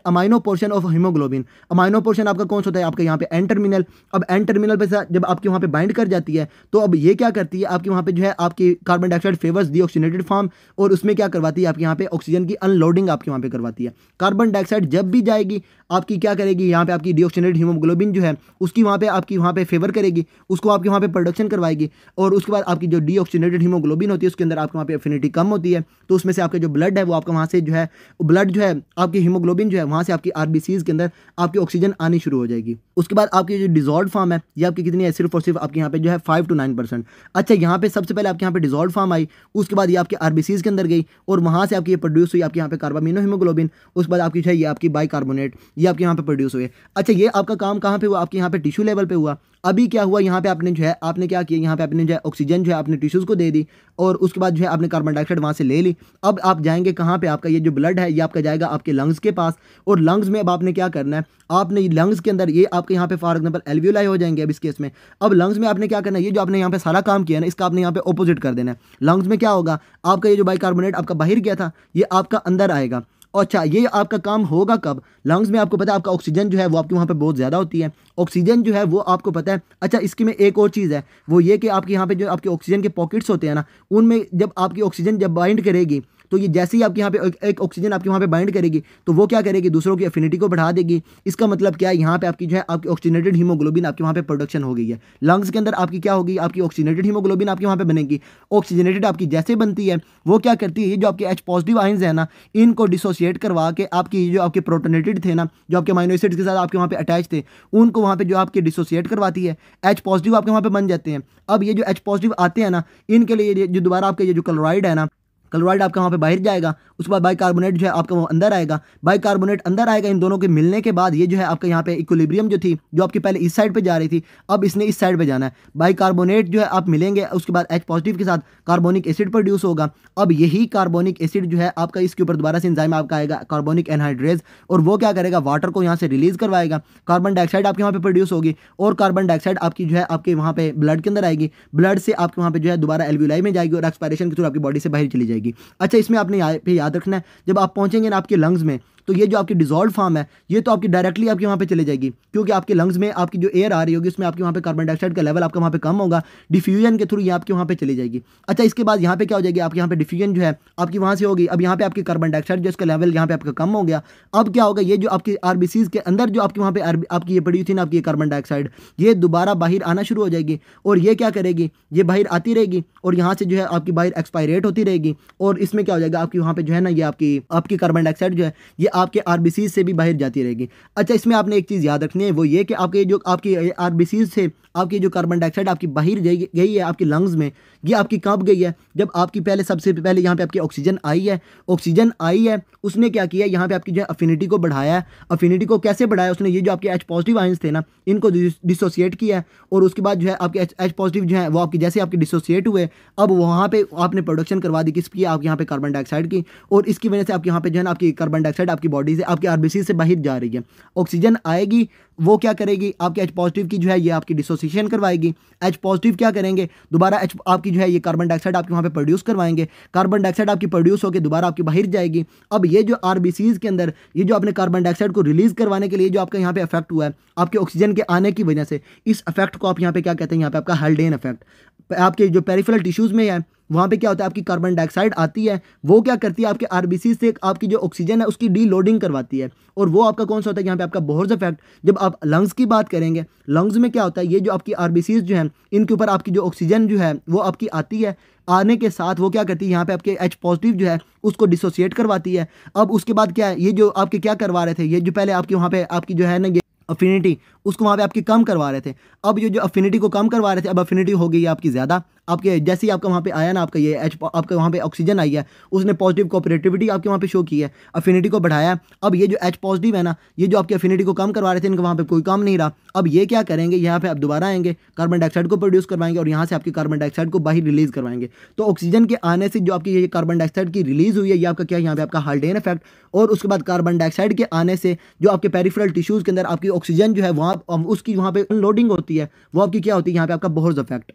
amino portion of haemoglobin. Amino portion आपका कौन सा होता है, आपके यहाँ पे एन टर्मिनल। अब एन टर्मिनल पे जब आपके वहाँ पे बाइंड कर जाती है, तो अब ये क्या करती है आपके वहाँ पे जो है आपकी carbon dioxide favours deoxygenated form, और उसमें क्या करवाती है आपके यहाँ पे ऑक्सीजन की अनलोडिंग आपके वहाँ पे करवाती है। कार्बन डाइऑक्साइड जब भी जाएगी आपकी क्या करेगी, यहाँ पे आपकी डीऑक्सीनेटेड हीमोग्लोबिन जो है उसकी वहाँ पे आपकी वहाँ पे फेवर करेगी, उसको आपके वहाँ पे प्रोडक्शन करवाएगी, और उसके बाद आपकी जो डीऑक्सीनेटेड हीमोग्लोबिन होती है उसके अंदर आपके वहाँ पे एफिनिटी कम होती है, तो उसमें से आपका जो ब्लड है वो आपका वहाँ से जो है ब्लड जो है आपकी हीमोग्लोबिन जो है वहाँ से आपकी आरबीसीज के अंदर आपकी ऑक्सीजन आनी शुरू हो जाएगी। उसके बाद आपकी जो डिसॉल्व फॉर्म है ये आपकी कितनी है, सिर्फ और सिर्फ आपके यहाँ पे जो है 5 to 9%। अच्छा, यहाँ पे सबसे पहले आपके यहाँ पे डिसॉल्व फॉर्म आई, उसके बाद ये आपके आरबीसीज के अंदर गई, और वहाँ से आपकी ये प्रोड्यूस हुई आपके यहाँ पे कार्बामिनो हीमोग्लोबिन, उसके बाद आपकी है ये आपकी बाइकार्बोनेट, ये आपके यहाँ पे प्रोड्यूस हुए। अच्छा, ये आपका काम कहाँ पे हुआ, आपके यहाँ पे टिश्यू लेवल पे हुआ। अभी क्या हुआ, यहाँ पे आपने जो है आपने क्या किया, यहाँ पे आपने जो है ऑक्सीजन जो है आपने टिश्यूज़ को दे दी, और उसके बाद जो है आपने कार्बन डाइऑक्साइड वहाँ से ले ली। अब आप जाएंगे कहाँ पे, आपका ये जो ब्लड है ये आपका जाएगा आपके लंग्स के पास, और लंग्स में अब आपने क्या करना है, आपने लंग्स के अंदर ये आपके यहाँ पे फॉर एग्जांपल एल्वियोलाई हो जाएंगे अब इस केस में। अब लंग्स में आपने क्या करना है, ये जो आपने यहाँ पे सारा काम किया ना इसका आपने यहाँ पे ऑपोजिट कर देना है। लंग्स में क्या होगा, आपका ये जो बाइकार्बोनेट आपका बाहर गया था ये आपका अंदर आएगा। अच्छा, ये आपका काम होगा कब, लंग्स में आपको पता है आपका ऑक्सीजन जो है वो आपके वहाँ पे बहुत ज़्यादा होती है, ऑक्सीजन जो है वो आपको पता है। अच्छा, इसकी में एक और चीज़ है, वो ये कि आपके यहाँ पे जो आपके ऑक्सीजन के पॉकेट्स होते हैं ना, उनमें जब आपकी ऑक्सीजन जब बाइंड करेगी, तो ये जैसे ही आपके यहाँ पे एक ऑक्सीजन आपके वहाँ पे बाइंड करेगी, तो वो क्या करेगी, दूसरों की एफिनिटी को बढ़ा देगी। इसका मतलब क्या है, यहाँ पे आपकी जो है आपकी ऑक्सीजनेटेड हीमोग्लोबिन आपके वहाँ पे प्रोडक्शन हो गई है। लंग्स के अंदर आपकी क्या होगी, आपकी ऑक्सीजनेटेड हीमोग्लोबिन आपके वहाँ पे बनेगी। ऑक्सीजनेटेड आपकी जैसे बनती है वो क्या करती है, ये जो आपके H पॉजिटिव आयंस है ना, इनको डिसोसिएट करवा के आपकी जो आपके प्रोटोनेटेड थे ना, जो आपके अमाइनो एसिड्स के साथ आपके वहाँ पे अटैच थे, उनको वहाँ पे जो आपके डिसोसिएट करवाती है, H पॉजिटिव आपके वहाँ पे बन जाते हैं। अब ये जो H पॉजिटिव आते हैं ना, इनके लिए जो दोबारा आपके ये जो क्लोराइड है ना, क्लोराइड आपका वहाँ पे बाहर जाएगा, उसके बाद बाइकार्बोनेट जो है आपका वो अंदर आएगा, बाइकार्बोनेट अंदर आएगा। इन दोनों के मिलने के बाद ये जो है आपका यहाँ पे इक्विलिब्रियम जो थी, जो आपकी पहले इस साइड पे जा रही थी, अब इसने इस साइड पे जाना है। बाइकार्बोनेट जो है आप मिलेंगे, उसके बाद H पॉजिटिव के साथ कार्बोनिक एसिड प्रोड्यूस होगा। अब यही कार्बोनिक एसिड जो है आपका इसके ऊपर दोबारा से एंजाइम आपका आएगा कार्बोनिक एनहाइड्रेज, और वो क्या करेगा, वाटर को यहाँ से रिलीज करवाएगा, कार्बन डाइऑक्साइड आपके वहाँ पे प्रोड्यूस होगी, और कार्बन डाइऑक्साइड आपकी जो है आपके वहाँ पे ब्लड के अंदर आएगी, ब्लड से आपके वहाँ पे जो है दोबारा एल्वियोलाई में जाएगी, और एक्सपायरेशन के थ्रू आपकी बॉडी से बाहर चली जाएगी। अच्छा, इसमें आपने पे याद रखना है, जब आप पहुंचेंगे ना आपके लंग्स में, तो ये जो आपकी डिसॉल्व फॉर्म है ये तो आपकी डायरेक्टली आपके वहाँ पे चले जाएगी, क्योंकि आपके लंग्स में आपकी जो एयर आ रही होगी उसमें आपके वहाँ पे कार्बन डाइऑक्साइड का लेवल आपका वहाँ पे कम होगा, डिफ्यूजन के थ्रू ये आपके वहाँ पे चली जाएगी। अच्छा, इसके बाद यहाँ पे क्या हो जाएगी, आपके यहाँ पे डिफ्यूजन जो है आपकी वहाँ से होगी। अब यहाँ पे आपकी कार्बन डाइऑक्साइड जो इसका लेवल यहाँ पे आपका कम हो गया। अब क्या होगा, ये जो आपकी आरबीसीज के अंदर जो आपके वहाँ पे आपकी ये पड़ी थी ना आपकी कार्बन डाइऑक्साइड, ये दोबारा बाहर आना शुरू हो जाएगी, और ये क्या करेगी, ये बाहर आती रहेगी, और यहाँ से जो है आपकी बाहर एक्सपायरेट होती रहेगी, और इसमें क्या हो जाएगा आपकी वहाँ पे जो है ना ये आपकी कार्बन डाइऑक्साइड जो है ये आपके आरबीसीज से भी बाहर जाती रहेगी। अच्छा, इसमें आपने एक चीज़ याद रखनी है, वो ये कि आपके जो आपकी आरबीसीज से आपकी जो कार्बन डाइऑक्साइड आपकी बाहर गई है आपकी लंग्स में, ये आपकी कब गई है, जब आपकी सबसे पहले यहाँ पे आपकी ऑक्सीजन आई है, उसने क्या किया, यहाँ पे आपकी जो अफिनिटी को बढ़ाया है। अफिनिटी को कैसे बढ़ाया उसने, ये जो आपके H पॉजिटिव आयंस थे ना इनको डिसोसिएट किया है, और उसके बाद जो है आपके H पॉजिटिव जो है वो आपकी जैसे आपके डिसोसिएट हुए, अब वहाँ पे आपने प्रोडक्शन करवा दी किसकी, आप यहाँ पे कार्बन डाइऑक्साइड की, और इसकी वजह से आपके यहाँ पे जो है ना आपकी कार्बन डाइऑक्साइड आपकी बॉडी से आपकी आरबीसी से बाहर जा रही है। ऑक्सीजन आएगी, वो क्या करेगी, आपके H पॉजिटिव की जो है ये आपकी डिसोसिएशन करवाएगी। H पॉजिटिव क्या करेंगे, दोबारा आपकी जो है ये कार्बन डाइऑक्साइड आपके वहाँ पे प्रोड्यूस करवाएंगे, कार्बन डाइऑक्साइड आपकी प्रोड्यूस होकर दोबारा आपकी बाहर जाएगी। अब ये जो आरबीसीज के अंदर ये जो आपने कार्बन डाइऑक्साइड को रिलीज करवाने के लिए जो आपका यहाँ पे इफेक्ट हुआ है आपके ऑक्सीजन के आने की वजह से, इस इफेक्ट को आप यहाँ पे क्या कहते हैं, यहाँ पे आपका हल्डेन इफेक्ट। आपके जो पेरिफेरल टिश्यूज में है वहाँ पे क्या होता है, आपकी कार्बन डाइऑक्साइड आती है, वो क्या करती है आपके आरबीसी से आपकी जो ऑक्सीजन है उसकी डी लोडिंग करवाती है, और वो आपका कौन सा होता है, यहाँ पे आपका बोहर्स इफेक्ट। जब आप लंग्स की बात करेंगे, लंग्स में क्या होता है, ये जो आपकी आरबीसीज जो है इनके ऊपर आपकी जो ऑक्सीजन जो है वो आपकी आती है, आने के साथ वो क्या करती है, यहाँ पे आपके H पॉजिटिव जो है उसको डिसोसिएट करवाती है। अब उसके बाद क्या है, ये जो आपके क्या करवा रहे थे, ये जो पहले आपके वहाँ पे आपकी जो है ना ये अफिनिटी उसको वहाँ पे आपकी कम करवा रहे थे, अब ये जो अफिनिटी को कम करवा रहे थे अब अफिनिटी हो गई है आपकी ज़्यादा। आपके जैसे ही आपका वहाँ पे आया ना, आपका ये एच आपका वहाँ पे ऑक्सीजन आई है, उसने पॉजिटिव कोऑपरेटिविटी आपके वहाँ पे शो की है, अफिनिटी को बढ़ाया। अब ये जो एच पॉजिटिव है ना, ये जो आपकी अफिनिटी को कम करवा रहे थे, इनका वहाँ पे कोई काम नहीं रहा। अब ये क्या करेंगे, यहाँ पे आप दोबारा आएंगे, कार्बन डाइऑक्साइड को प्रोड्यूस करवाएंगे और यहाँ से आपकी कार्बन डाइऑक्साइड को बाहर रिलीज करवाएंगे। तो ऑक्सीजन के आने से जो आपकी ये कार्बन डाइऑक्साइड की रिलीज हुई है, ये आपका क्या है, यहाँ पे आपका हाल्डेन इफेक्ट। और उसके बाद कार्बन डाइऑक्साइड के आने से जो आपके पेरिफेरल टिश्यूज के अंदर आपकी ऑक्सीजन जो है वहाँ उसकी वहाँ पे अनलोडिंग होती है, वो आपकी क्या होती है, यहाँ पे आपका बोहर्स इफेक्ट।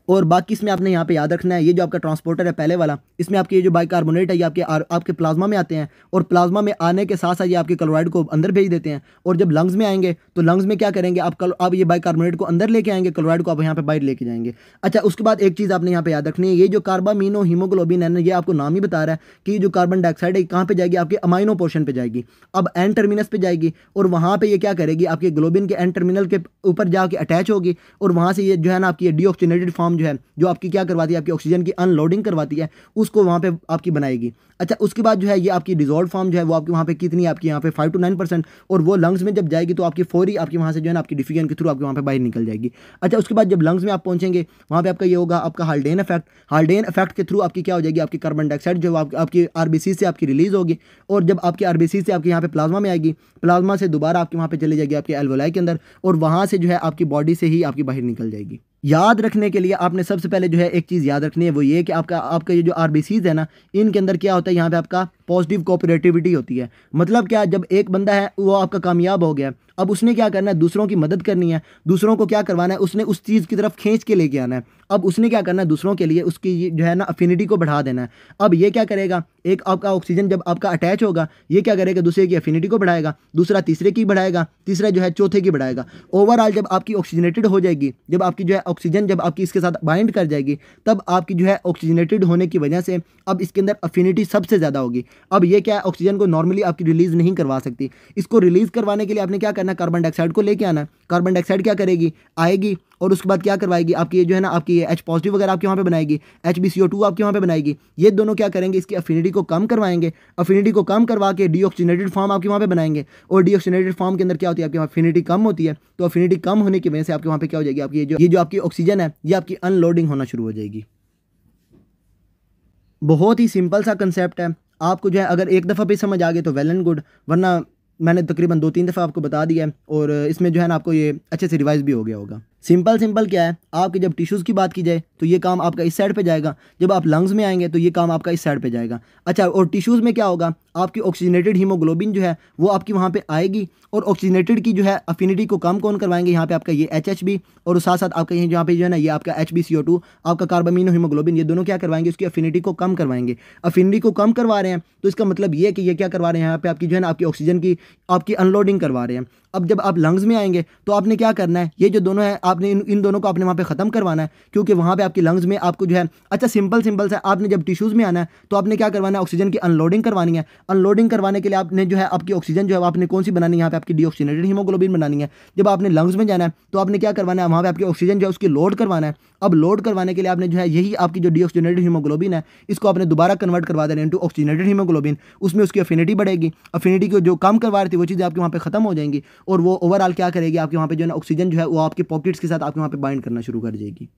और बाकी इसमें आपने यहाँ पे याद रखना है, ये जो आपका ट्रांसपोर्टर है पहले वाला, इसमें आपके ये जो बाइकार्बोनेट है ये आपके प्लाज्मा में आते हैं, और प्लाज्मा में आने के साथ साथ ये आपके क्लोराइड को अंदर भेज देते हैं। और जब लंग्स में आएंगे तो लंग्स में क्या करेंगे, आप ये बाइकार्बोनेट को अंदर लेके आएंगे, क्लोराइड को आप यहाँ पे बाहर लेके जाएंगे। अच्छा, उसके बाद एक चीज़ आपने यहाँ पे याद रखनी है, ये जो कार्बामीनो हीमोग्लोबिन है ना, ये आपको नाम ही बता रहा है कि जो कार्बन डाइऑक्साइड है कहाँ पे जाएगी, आपके अमाइनो पोर्शन पे जाएगी। अब एन टर्मिनस पे जाएगी और वहाँ पे ये क्या करेगी, आपके ग्लोबिन के एन टर्मिनल के ऊपर जाके अटैच होगी, और वहाँ से ये जो है ना आपकी डीऑक्सीजनेटेड फॉर्म जो है, जो आपकी क्या करवाती है, आपकी ऑक्सीजन की अनलोडिंग करवाती है, उसको वहाँ पे आपकी बनाएगी। अच्छा, उसके बाद जो है ये आपकी डिजॉल्व फॉर्म जो है वो आपकी वहाँ पे कितनी है, आपकी यहाँ पे 5 to 9%, और वो लंग्स में जब जाएगी तो आपकी फौरी आपकी वहाँ से जो है ना आपकी डिफ्यूजन के थ्रू आपके वहाँ पे बाहर निकल जाएगी। अच्छा, उसके बाद जब लंग्स में आप पहुँचेंगे वहाँ पे आपका ये होगा आपका हाल्डेन इफेक्ट। हाल्डेन इफेक्ट के थ्रू आपकी क्या हो जाएगी, आपकी कार्बन डाइऑक्साइड जो आपकी आरबीसी से आपकी रिलीज होगी, और जब आपकी आरबीसी से आपके यहाँ पे प्लाज्मा में आएगी, प्लाज्मा से दोबारा आपके वहाँ पे चली जाएगी आपके एल्वोलाई के अंदर, और वहाँ से जो है आपकी बॉडी से ही आपकी बाहर निकल जाएगी। याद रखने के लिए आपने सबसे पहले जो है एक चीज़ याद रखनी है, वो ये कि आपका ये जो आरबीसीज है ना, इनके अंदर क्या होता है, यहाँ पे आपका पॉजिटिव कोऑपरेटिविटी होती है। मतलब क्या, जब एक बंदा है वो आपका कामयाब हो गया, अब उसने क्या करना है, दूसरों की मदद करनी है, दूसरों को क्या करवाना है, उसने उस चीज़ की तरफ खींच के लेके आना है। अब उसने क्या करना है, दूसरों के लिए उसकी जो है ना अफिनिटी को बढ़ा देना है। अब ये क्या करेगा, एक आपका ऑक्सीजन जब आपका अटैच होगा, ये क्या करेगा, दूसरे की अफिनिटी को बढ़ाएगा, दूसरा तीसरे की बढ़ाएगा, तीसरा जो है चौथे की बढ़ाएगा। ओवरऑल जब आपकी ऑक्सीजनेटेड हो जाएगी, जब आपकी जो है ऑक्सीजन जब आपकी इसके साथ बाइंड कर जाएगी, तब आपकी जो है ऑक्सीजनेटेड होने की वजह से अब इसके अंदर अफिनिटी सबसे ज़्यादा होगी। अब ये क्या है, ऑक्सीजन को नॉर्मली आपकी रिलीज़ नहीं करवा सकती। इसको रिलीज़ करवाने के लिए आपने क्या करना है, कार्बन डाइऑक्साइड को लेके आना है। कार्बन डाइऑक्साइड क्या करेगी, आएगी और उसके बाद क्या करवाएगी, आपकी ये जो है ना आपकी एच पॉजिटिव वगैरह आपके वहाँ पे बनाएगी, HbCO2 आपके वहाँ पे बनाएगी। ये दोनों क्या करेंगे, इसकी अफिनिटी को कम करवाएंगे, अफिनिटी को कम करवा के डीऑक्सीजनेटेड फॉर्म आपके वहाँ पे बनाएंगे। और डीऑक्सीजनेटेड फॉर्म के अंदर क्या होती है, आपकी अफिनिटी कम होती है, तो अफिनिटी कम होने की वजह से आपके वहाँ पे क्या हो जाएगी, आपकी ये जो आपकी ऑक्सीजन है ये आपकी अनलोडिंग होना शुरू हो जाएगी। बहुत ही सिंपल सा कंसेप्ट है, आपको जो है अगर एक दफ़ा भी समझ आ गए तो वेल एंड गुड, वरना मैंने तकरीबन 2-3 दफ़ा आपको बता दिया है, और इसमें जो है ना आपको ये अच्छे से रिवाइज भी हो गया होगा। सिंपल क्या है, आपके जब टिश्यूज़ की बात की जाए तो ये काम आपका इस साइड पे जाएगा, जब आप लंग्स में आएंगे तो ये काम आपका इस साइड पे जाएगा। अच्छा, और टिश्यूज़ में क्या होगा, आपकी ऑक्सीजनेटेड हीमोग्लोबिन जो है वो आपकी वहाँ पे आएगी, और ऑक्सीजनेटेड की जो है अफिनिटी को कम कौन करवाएंगे, यहाँ पे आपका ये HHB, और साथ साथ आपका यहाँ पे जो है ना ये आपका HbCO2, आपका कार्बामीनो हीमोग्लोबिन, ये दोनों क्या करवाएंगे, उसकी अफिनिटी को कम करवाएंगे। अफिनिटी को कम करवा रहे हैं तो इसका मतलब ये है कि ये क्या करवा रहे हैं, यहाँ पे आपकी जो है ना आपकी ऑक्सीजन की आपकी अनलोडिंग करवा रहे हैं। अब जब आप लंग्स में आएंगे तो आपने क्या करना है, ये जो दोनों है आपने इन दोनों को आपने वहाँ पे ख़त्म करवाना है, क्योंकि वहाँ पे आपकी लंग्स में आपको जो है, अच्छा सिंपल सा आपने जब टिश्यूज़ में आना है तो आपने क्या करवाना है, ऑक्सीजन की अनलोडिंग करवानी है। अनलोडिंग करवाने के लिए आपने जो है आपकी ऑक्सीजन जो है आपने कौन सी बनानी है, यहाँ पे आपकी डीऑक्सीजनेटेड हीमोग्लोबिन बनानी है। जब आपने लंग्स में जाना है तो आपने क्या करवाना है, वहाँ पे आपकी ऑक्सीजन जो है उसकी लोड करवाना है। अब लोड करवाने के लिए आपने जो है यही आपकी जो डीऑक्सीजनेटेड हीमोग्लोबिन है इसको आपने दोबारा कन्वर्ट करवा देना इनटू ऑक्सीजनेटेड हीमोग्लोबिन, उसमें उसकी अफिनिटी बढ़ेगी, अफिनिटी को जो कम करवा रही थी वो चीज़ें आपके वहाँ पे खत्म हो जाएंगी, और वो ओवरऑल क्या करेगी, आपके वहाँ पे जो है ना ऑक्सीजन जो है वो आपके पॉकेट्स के साथ आपके वहाँ पे बाइंड करना शुरू कर जाएगी।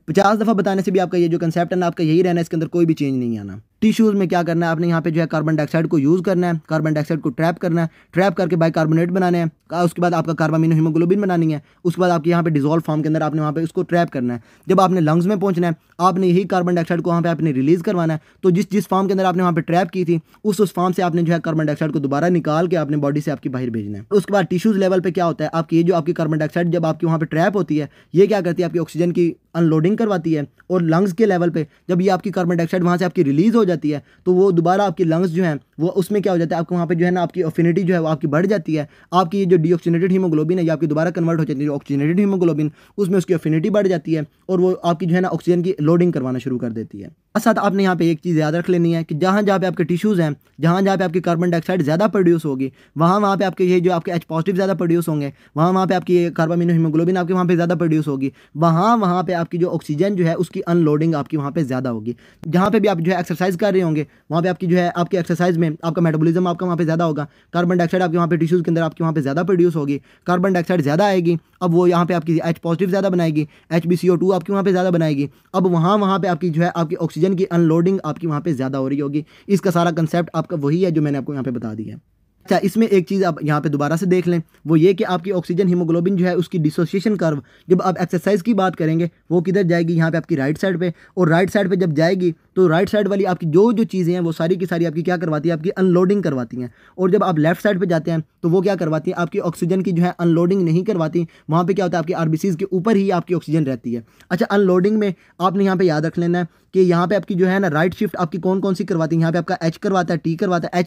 50 दफ़ा बताने से भी आपका ये जो कंसेप्ट है ना आपका यही रहना है, इसके अंदर कोई भी चेंज नहीं आना। टिश्यूज़ में क्या करना है, आपने यहाँ पे जो है कार्बन डाइऑक्साइड को यूज़ करना है, कार्बन डाइऑक्साइड को ट्रैप करना है, ट्रैप करके बाइकार्बोनेट बनाने हैं, उसके बाद आपका कार्बामीनो हीमोग्लोबिन बनानी है, उसके बाद आपके यहाँ पे डिजॉल्व फॉर्म के अंदर आपने वहाँ पे उसको ट्रैप करना है। जब आपने लंग्स में पहुँचना है आपने यही कार्बन डाइऑक्साइड को वहाँ पे आपने रिलीज़ करवाना है, तो जिस फॉर्म के अंदर आपने वहाँ पे ट्रैप की थी उस फॉर्म से आपने जो है कार्बन डाइऑक्साइड को दोबारा निकाल के अपने बॉडी से आपकी बाहर भेजना है। उसके बाद टिश्यूज़ लेवल पर क्या होता है, आपकी ये जो आपकी कार्बन डाइऑक्साइड जब आपकी वहाँ पर ट्रैप होती है ये क्या करती है, आपकी ऑक्सीजन की अनलोडिंग करवाती है, और लंग्स के लेवल पे जब ये आपकी कार्बन डाइऑक्साइड वहाँ से आपकी रिलीज़ हो जाती है तो वो दोबारा आपकी लंग्स जो हैं वो उसमें क्या हो जाता है, आपको वहाँ पे जो है ना आपकी अफिनिटी जो है वो आपकी बढ़ जाती है, आपकी ये जो डीऑक्सीजनेटेड हीमोग्लोबिन है ये आपकी दोबारा कन्वर्ट हो जाती है ऑक्सीजनेटेड हीमोग्लोबिन, उसमें उसकी अफिनिटी बढ़ जाती है और वो आपकी जो है ना ऑक्सीजन की लोडिंग करवाना शुरू कर देती है। साथ आपने यहाँ पे एक चीज़ याद रख लेनी है कि जहाँ पे आपके टिश्यूज़ हैं, जहाँ पे आपकी कार्बन डाइऑक्साइड ज़्यादा प्रोड्यूस होगी वहाँ पे आपके ये जो आपके H पॉजिटिव ज़्यादा प्रोड्यूस होंगे, वहाँ पे आपकी कार्बामीनो हीमोग्लोबिन आपके वहाँ पे ज़्यादा प्रोड्यूस होगी, वहाँ पे आपकी जो ऑक्सीजन जो है उसकी अनलोडिंग आपकी वहाँ पे ज़्यादा होगी। जहाँ पे भी आप जो है एक्सरसाइज एक्सरसाइज कर रहे होंगे वहाँ पे आपकी जो है आपकी एक्सरसाइज में आपका मेटाबॉलिज्म आपका वहाँ पे ज़्यादा होगा, कार्बन डाइऑक्साइड आपके वहाँ पे टिश्यूज़ के अंदर आपके वहाँ पे ज़्यादा प्रोड्यूस होगी, कार्बन डाइऑक्साइड ज़्यादा आएगी, अब वो यहाँ पे आपकी H पॉजिटिव ज़्यादा बनाएगी, HbCO2 आपकी वहाँ पे ज़्यादा बनाएगी, अब वहाँ पे आपकी जो है आपकी ऑक्सीजन की अनलोडिंग आपकी वहाँ पे ज़्यादा हो रही होगी। इसका सारा कंसेप्ट आपका वही है जो मैंने आपको यहाँ पे बता दिया है। अच्छा, इसमें एक चीज़ आप यहाँ पे दोबारा से देख लें, वो ये कि आपकी ऑक्सीजन हीमोग्लोबिन जो है उसकी डिसोसिएशन कर्व जब आप एक्सरसाइज की बात करेंगे वो किधर जाएगी, यहाँ पे आपकी राइट साइड पे, और राइट साइड पे जब जाएगी तो राइट साइड वाली आपकी जो चीज़ें हैं वो सारी की सारी आपकी क्या करवाती है, आपकी अनलोडिंग करवाती हैं। और जब आप लेफ्ट साइड पर जाते हैं तो वो क्या करवाती है, आपकी ऑक्सीजन की जो है अनलोडिंग नहीं करवाती, वहाँ पर क्या होता है आपकी आरबीसीज़ के ऊपर ही आपकी ऑक्सीजन रहती है। अच्छा, अनलोडिंग में आपने यहाँ पर याद रख लेना है कि यहाँ पे आपकी जो है ना राइट शिफ्ट आपकी कौन कौन सी करवाती है, यहाँ पे आपका H करवाता है, T करवाता है,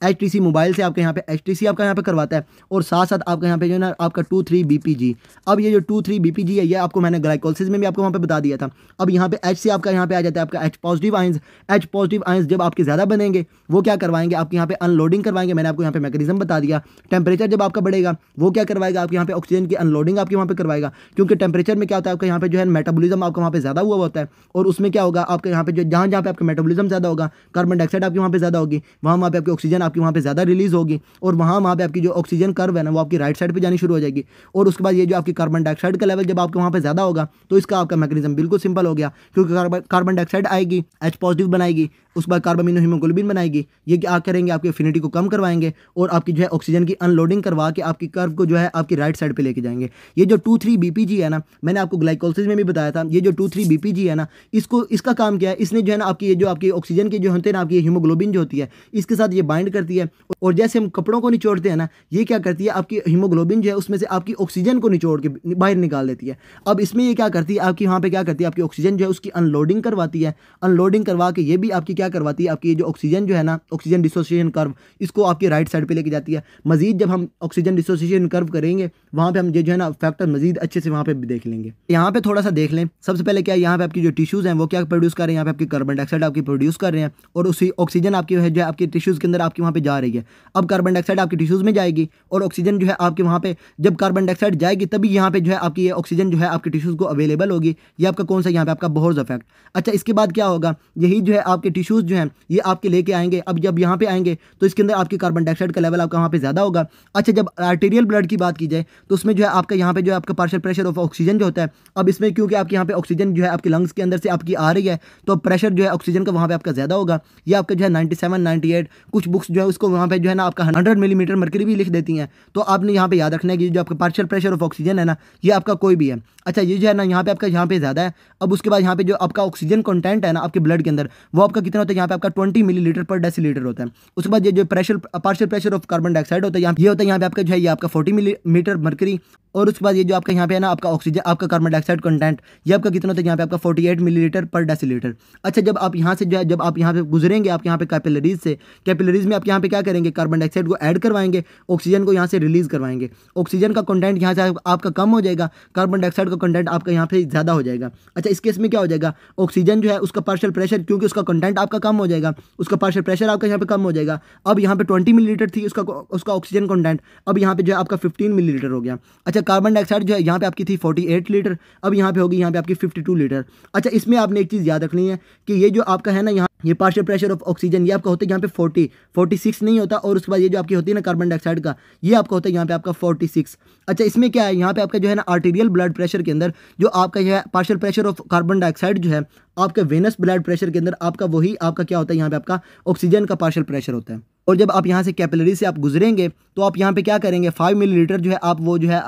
HTC मोबाइल से आपके यहाँ पे HTC आपका यहाँ पे करवाता है, और साथ साथ आपका यहाँ पे जो है ना आपका 2,3-BPG। अब ये जो 2,3-BPG है ये आपको मैंने ग्लाइकोलिसिस में भी आपको वहाँ पे बता दिया था। अब यहाँ पे H से आपका यहाँ पे आ जाता है आपका H पॉजिटिव आयंस जब आपके ज़्यादा बनेंगे वो क्या करवाएंगे, आपके यहाँ पे अनलोडिंग करवाएंगे। मैंने आपको यहाँ पे मैकेनिज्म बता दिया। टेम्परेचर जब आपका बढ़ेगा वो क्या करवाएगा, आपके यहाँ पे ऑक्सीजन की अनलोडिंग आपके वहाँ पे करवाएगा, क्योंकि टेम्परेचर में क्या होता है आपका यहाँ पे जो है मेटाबॉलिज्म आपका वहाँ पे ज़्यादा हुआ होता है, और उसमें क्या होगा आपके यहाँ पे जो जहाँ पे आपका मेटाबॉलिज्म ज़्यादा होगा, कार्बन डाइऑक्साइड आपकी वहाँ पे ज़्यादा होगी, वहाँ पे आपकी ऑक्सीजन आपकी वहाँ पे ज़्यादा रिलीज होगी, और वहाँ पे आपकी जो ऑक्सीजन कर्व है ना वो आपकी राइट साइड पे जानी शुरू हो जाएगी। और उसके बाद ये जो आपकी कार्बन डाइऑक्साइड का लेवल जब आपके वहाँ पे ज़्यादा होगा तो इसका आपका मैकेनिज्म बिल्कुल सिंपल हो गया, क्योंकि कार्बन डाइऑक्साइड आएगी, H पॉजिटिव बनाएगी, उसके बाद कार्बामिनो हीमोग्लोबिन बनाएगी, ये क्या करेंगे आपकी एफिनिटी को कम करवाएंगे और आपकी जो है ऑक्सीजन की अनलोडिंग करवा के आपकी कर्व को जो है आपकी राइट साइड पे लेके जाएंगे। ये जो 2,3-BPG है ना, मैंने आपको ग्लाइकोलिसिस में भी बताया था, ये जो 2,3-BPG है ना, इसका काम क्या है, इसने जो है ना आपकी ये जो आपकी ऑक्सीजन के जो होते हैं ना आपकी हीमोग्लोबिन जो होती है इसके साथ ये बाइंड करती है, और जैसे हम कपड़ों को निचोड़ते हैं ना, ये क्या करती है आपकी हीमोग्लोबिन जो है उसमें से आपकी ऑक्सीजन को निचोड़ के बाहर निकाल देती है। अब इसमें ये क्या करती है आपकी वहाँ पे क्या करती है, आपकी ऑक्सीजन जो है उसकी अनलोडिंग करवाती है, अनलोडिंग करवा के ये भी आपकी क्या करवाती है, आपकी जो ऑक्सीजन जो है ना ऑक्सीजन डिसोसिएशन कर्व इसको आपकी राइट साइड पे लेके जाती है। मजीद जब हम ऑक्सीजन डिसोसिएशन कर्व करेंगे वहाँ पे हम ये जो है ना फैक्टर मजीद अच्छे से वहाँ पे भी देख लेंगे। यहाँ पे थोड़ा सा देख लें, सबसे पहले क्या यहाँ पे आपकी जो टिश्यूज़ हैं वो क्या प्रोड्यूस कर रहे हैं, यहाँ पे आपकी कार्बन डाइऑक्साइड आपकी प्रोड्यूस कर रहे हैं, और उसी ऑक्सीजन आपकी है जो है आपके टिश्यूज़ के अंदर आपकी वहाँ पे जा रही है। अब कार्बन डाइऑक्साइड आपकी टिश्यूज़ में जाएगी और ऑक्सीजन जो है आपके वहाँ पे जब कार्बन डाइऑक्साइड जाएगी तभी यहाँ पे जो है आपकी ये ऑक्सीजन जो है आपके टिश्यूज़ को अवेलेबल होगी। ये आपका कौन सा यहाँ पे आपका बोहर्स इफेक्ट। अच्छा, इसके बाद क्या होगा, यही जो है आपके टिश्यूज़ जो हैं ये आपके लेके आएंगे। अब जब यहाँ पे आएंगे तो इसके अंदर आपकी कार्बन डाइऑक्साइड का लेवल आपका वहाँ पे ज़्यादा होगा। अच्छा, जब आर्टेरियल ब्लड की बात की जाए तो उसमें जो है आपका यहाँ पे जो है आपका पार्शियल प्रेशर ऑफ ऑक्सीजन जो होता है, अब इसमें क्योंकि आपके यहाँ पे ऑक्सीजन जो है आपके लंग्स के अंदर से आपकी आ रही है तो प्रेशर जो है ऑक्सीजन का वहाँ पे आपका ज़्यादा होगा। ये आपका जो है 97, 98, कुछ बुक्स जो है उसको वहाँ पे जो है ना आपका 100 मिलीमीटर मर्करी भी लिख देती हैं। तो आपने यहाँ पे याद रखना है कि जो आपका पार्शियल प्रेशर ऑफ ऑक्सीजन है ना ये आपका कोई भी है। अच्छा, ये जो है ना यहाँ पे आपका यहाँ पे ज़्यादा है। अब उसके बाद यहाँ पे जो आपका ऑक्सीजन कंटेंट है ना आपके ब्लड के अंदर वो आपका कितना होता है, यहाँ पे आपका 20 मिलीलीटर पर डेसीलीटर होता है। उसके बाद ये जो partial pressure of carbon dioxide होता है ये होता है यहाँ पे आपका जो है ये आपका 40 मिलीमीटर मर्करी। और उसके बाद ये जो आपका यहाँ पे है ना आपका ऑक्सीजन आपका कार्बन डाइऑक्साइड कंटेंट ये आपका कितना होता है, यहाँ पे आपका 48 मिलीलीटर पर डेसीलीटर। अच्छा, जब आप यहाँ से जो है जब आप यहाँ पे गुजरेंगे आप यहाँ पे कैपिलरीज में आप यहाँ पे क्या करेंगे, कार्बन डाइऑक्साइड को ऐड करवाएंगे, ऑक्सीजन को यहाँ से रिलीज करवाएंगे। ऑक्सीजन का कंटेंट यहाँ से आपका कम हो जाएगा, कार्बन डाइऑक्साइड का कंटेंट आपका यहाँ पे ज़्यादा हो जाएगा। अच्छा, इस केस में क्या हो जाएगा, ऑक्सीजन जो है उसका पार्शियल प्रेशर क्योंकि उसका कंटेंट आपका कम हो जाएगा, उसका पार्शियल प्रेशर आपका यहाँ पे कम हो जाएगा। अब यहाँ पे 20 मिलीलीटर थी उसका ऑक्सीजन कंटेंट, अब यहाँ पे जो है आपका 15 मिलीलीटर हो गया। अच्छा, कार्बन डाइऑक्साइड जो है यहाँ पे आपकी थी 48 लीटर, अब यहाँ पे होगी यहाँ पे आपकी 52 लीटर। अच्छा, इसमें आपने एक चीज़ याद रखनी है कि ये जो आपका है ना यहाँ ये पार्शियल प्रेशर ऑफ ऑक्सीजन ये आपका होता है यहाँ पे 46 नहीं होता, और उसके बाद ये जो आपकी होती है ना कार्बन डाइऑक्साइड का ये आपका होता है यहाँ पे आपका 46। अच्छा, इसमें क्या है, यहाँ पे आपका जो है ना आर्टेरियल ब्लड प्रेशर के अंदर जो आपका जो है partial pressure of carbon dioxide जो है आपका वेनस ब्लड प्रेशर के अंदर आपका वही आपका क्या होता है, यहाँ पे आपका ऑक्सीजन का पार्शियल प्रेशर होता है। और जब आप यहाँ से कैपिलरी से आप गुजरेंगे तो आप यहाँ पे क्या करेंगे, 5 मिलीलीटर जो है आप वो जो है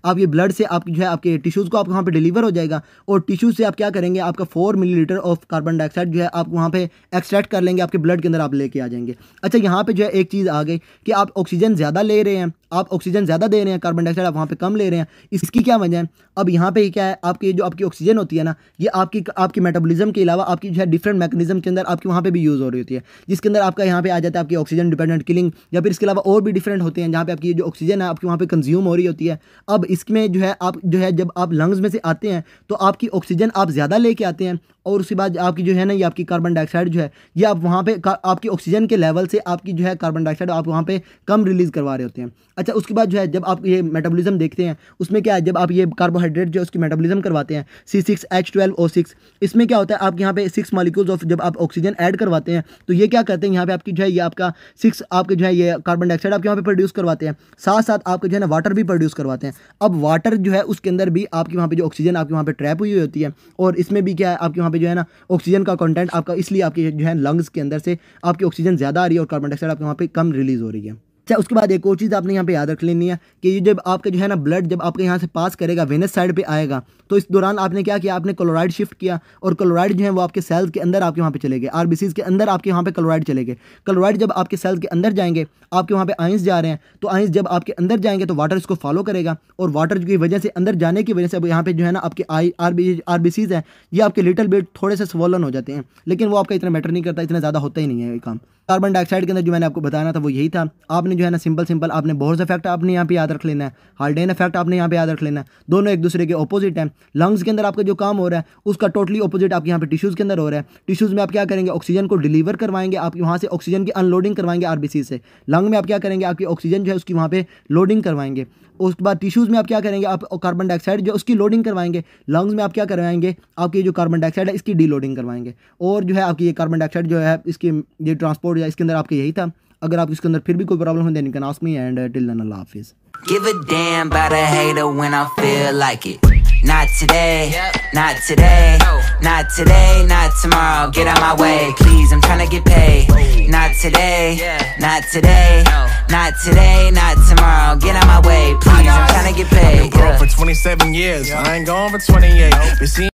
आप ये ब्लड से आप जो है आपके टिश्यूज़ को आप वहाँ पे डिलीवर हो जाएगा, और टिश्यू से आप क्या करेंगे, आपका 4 मिलीलीटर ऑफ कार्बन डाइऑक्साइड जो है आप वहाँ पे एक्सट्रैक्ट कर लेंगे, आपके ब्लड के अंदर आप लेके आ जाएंगे। अच्छा, यहाँ पे जो है एक चीज़ आ गई कि आप ऑक्सीजन ज़्यादा ले रहे हैं, आप ऑक्सीजन ज़्यादा दे रहे हैं, कार्बन डाइऑक्साइड आप वहाँ पे कम ले रहे हैं। इसकी क्या वजह है, अब यहाँ पे क्या है, आपकी जो आपकी ऑक्सीजन होती है ना ये आपकी मेटाबॉलिज्म के अलावा आपकी जो है डिफरेंट मैकेनिज्म के अंदर आपकी वहाँ पे भी यूज़ हो रही होती है, जिसके अंदर आपका यहाँ पे आ जाता है आपकी ऑक्सीजन डिपेंडेंट किलिंग, या फिर इसके अलावा और भी डिफरेंट होते हैं जहाँ पे आपकी जो ऑक्सीजन है आपकी वहाँ पे कंज्यूम हो रही होती है। अब इसमें जो है आप जो है जब आप लंग्स में से आते हैं तो आपकी ऑक्सीजन आप ज़्यादा लेके आते हैं, और उसके बाद आपकी जो है ना ये आपकी कार्बन डाइऑक्साइड जो है ये आप वहाँ पे आपकी ऑक्सीजन के लेवल से आपकी जो है कार्बन डाइऑक्साइड आप वहाँ पे कम रिलीज़ करवा रहे होते हैं। अच्छा, उसके बाद जो है जब आप ये मेटाबॉलिज्म देखते हैं उसमें क्या है, जब आप ये कार्बोहाइड्रेट जो है उसकी मेटाबॉलिज्म करवाते हैं C6H12O6, इसमें क्या होता है आपके यहाँ पे 6 मॉलिक्यूल्स ऑफ जब आप ऑक्सीजन ऐड करवाते हैं तो ये क्या करते हैं यहाँ पे आपकी जो है ये आपका 6 आपके जो है ये कार्बन डाइऑक्साइड आपके यहाँ पे प्रोड्यूस करवाते हैं, साथ साथ आपके जो है ना वाटर भी प्रोड्यूस करवाते हैं। अब वाटर जो है उसके अंदर भी आपके वहाँ पे जो ऑक्सीजन आपके वहाँ पे ट्रैप हुई होती है और इसमें भी क्या है आपके वहाँ पे जो है ना ऑक्सीजन का कंटेंट आपका, इसलिए आपके जो है लंग्स के अंदर से आपकी ऑक्सीजन ज़्यादा आ रही है और कार्बन डाइऑक्साइड आपके वहाँ पे कम रिलीज़ हो रही है। अच्छा, उसके बाद एक और चीज़ आपने यहाँ पे याद रख लेनी है कि ये जब आपका जो है ना ब्लड जब आपके यहाँ से पास करेगा वेनस साइड पे आएगा तो इस दौरान आपने क्या किया, आपने क्लोराइड शिफ्ट किया और क्लोराइड जो है वो आपके सेल्स के अंदर आपके वहाँ पे चले गए, आरबीसीज के अंदर आपके यहाँ पे क्लोराइड चले गए। क्लोराइड जब आपके सेल्स के अंदर जाएंगे, आपके वहाँ पे आइंस जा रहे हैं, तो आइंस जब आपके अंदर जाएंगे तो वाटर इसको फॉलो करेगा और वाटर की वजह से अंदर जाने की वजह से अब यहाँ पे जो है ना आपके आरबीसीज हैं ये आपके लिटिल बिट थोड़े से स्वॉलन हो जाते हैं, लेकिन वो आपका इतना मैटर नहीं करता, इतना ज़्यादा होता ही नहीं है ये काम। कार्बन डाइऑक्साइड के अंदर जो मैंने आपको बताया था वो यही था। आपने जो है ना सिंपल आपने बोर्स इफेक्ट आपने यहाँ पे याद रख लेना है, हाल्डेन इफेक्ट आपने यहाँ पे याद रख लेना है, दोनों एक दूसरे के ऑपोजिट हैं। लंग्स के अंदर आपका जो काम हो रहा है उसका टोटली ऑपोजिट आपके यहाँ पे टिश्यूज़ के अंदर हो रहा है। टिश्यूज़ में आप क्या करेंगे, ऑक्सीजन को डिलीवर करवाएंगे, आप वहाँ से ऑक्सीजन की अनलोडिंग करवाएंगे आरबीसी से। लंग में आप क्या करेंगे, आपकी ऑक्सीजन जो है उसकी वहाँ पे लोडिंग करवाएंगे। उसके बाद टिश्यूज़ में आप क्या करेंगे, आप कार्बन डाइऑक्साइड जो उसकी लोडिंग करवाएंगे। लंग्स में आप क्या करवाएंगे, आपकी जो कार्बन डाइऑक्साइड है इसकी डीलोडिंग करवाएंगे। और जो है आपकी ये कार्बन डाइऑक्साइड जो है इसकी ये ट्रांसपोर्ट या इसके अंदर आपके यही था। अगर आप इसके अंदर फिर भी कोई प्रॉब्लम हो then you can ask me and till then अल्लाह हाफिज़। Give a damn about a hater when I feel like it. Not today, not today, not today, not tomorrow. Get out my way, please, I'm tryna get paid. Not today, not today, not today, not tomorrow. Get out my way, please, I'm tryna get paid. I've been broke for 27 years, I ain't going for 28.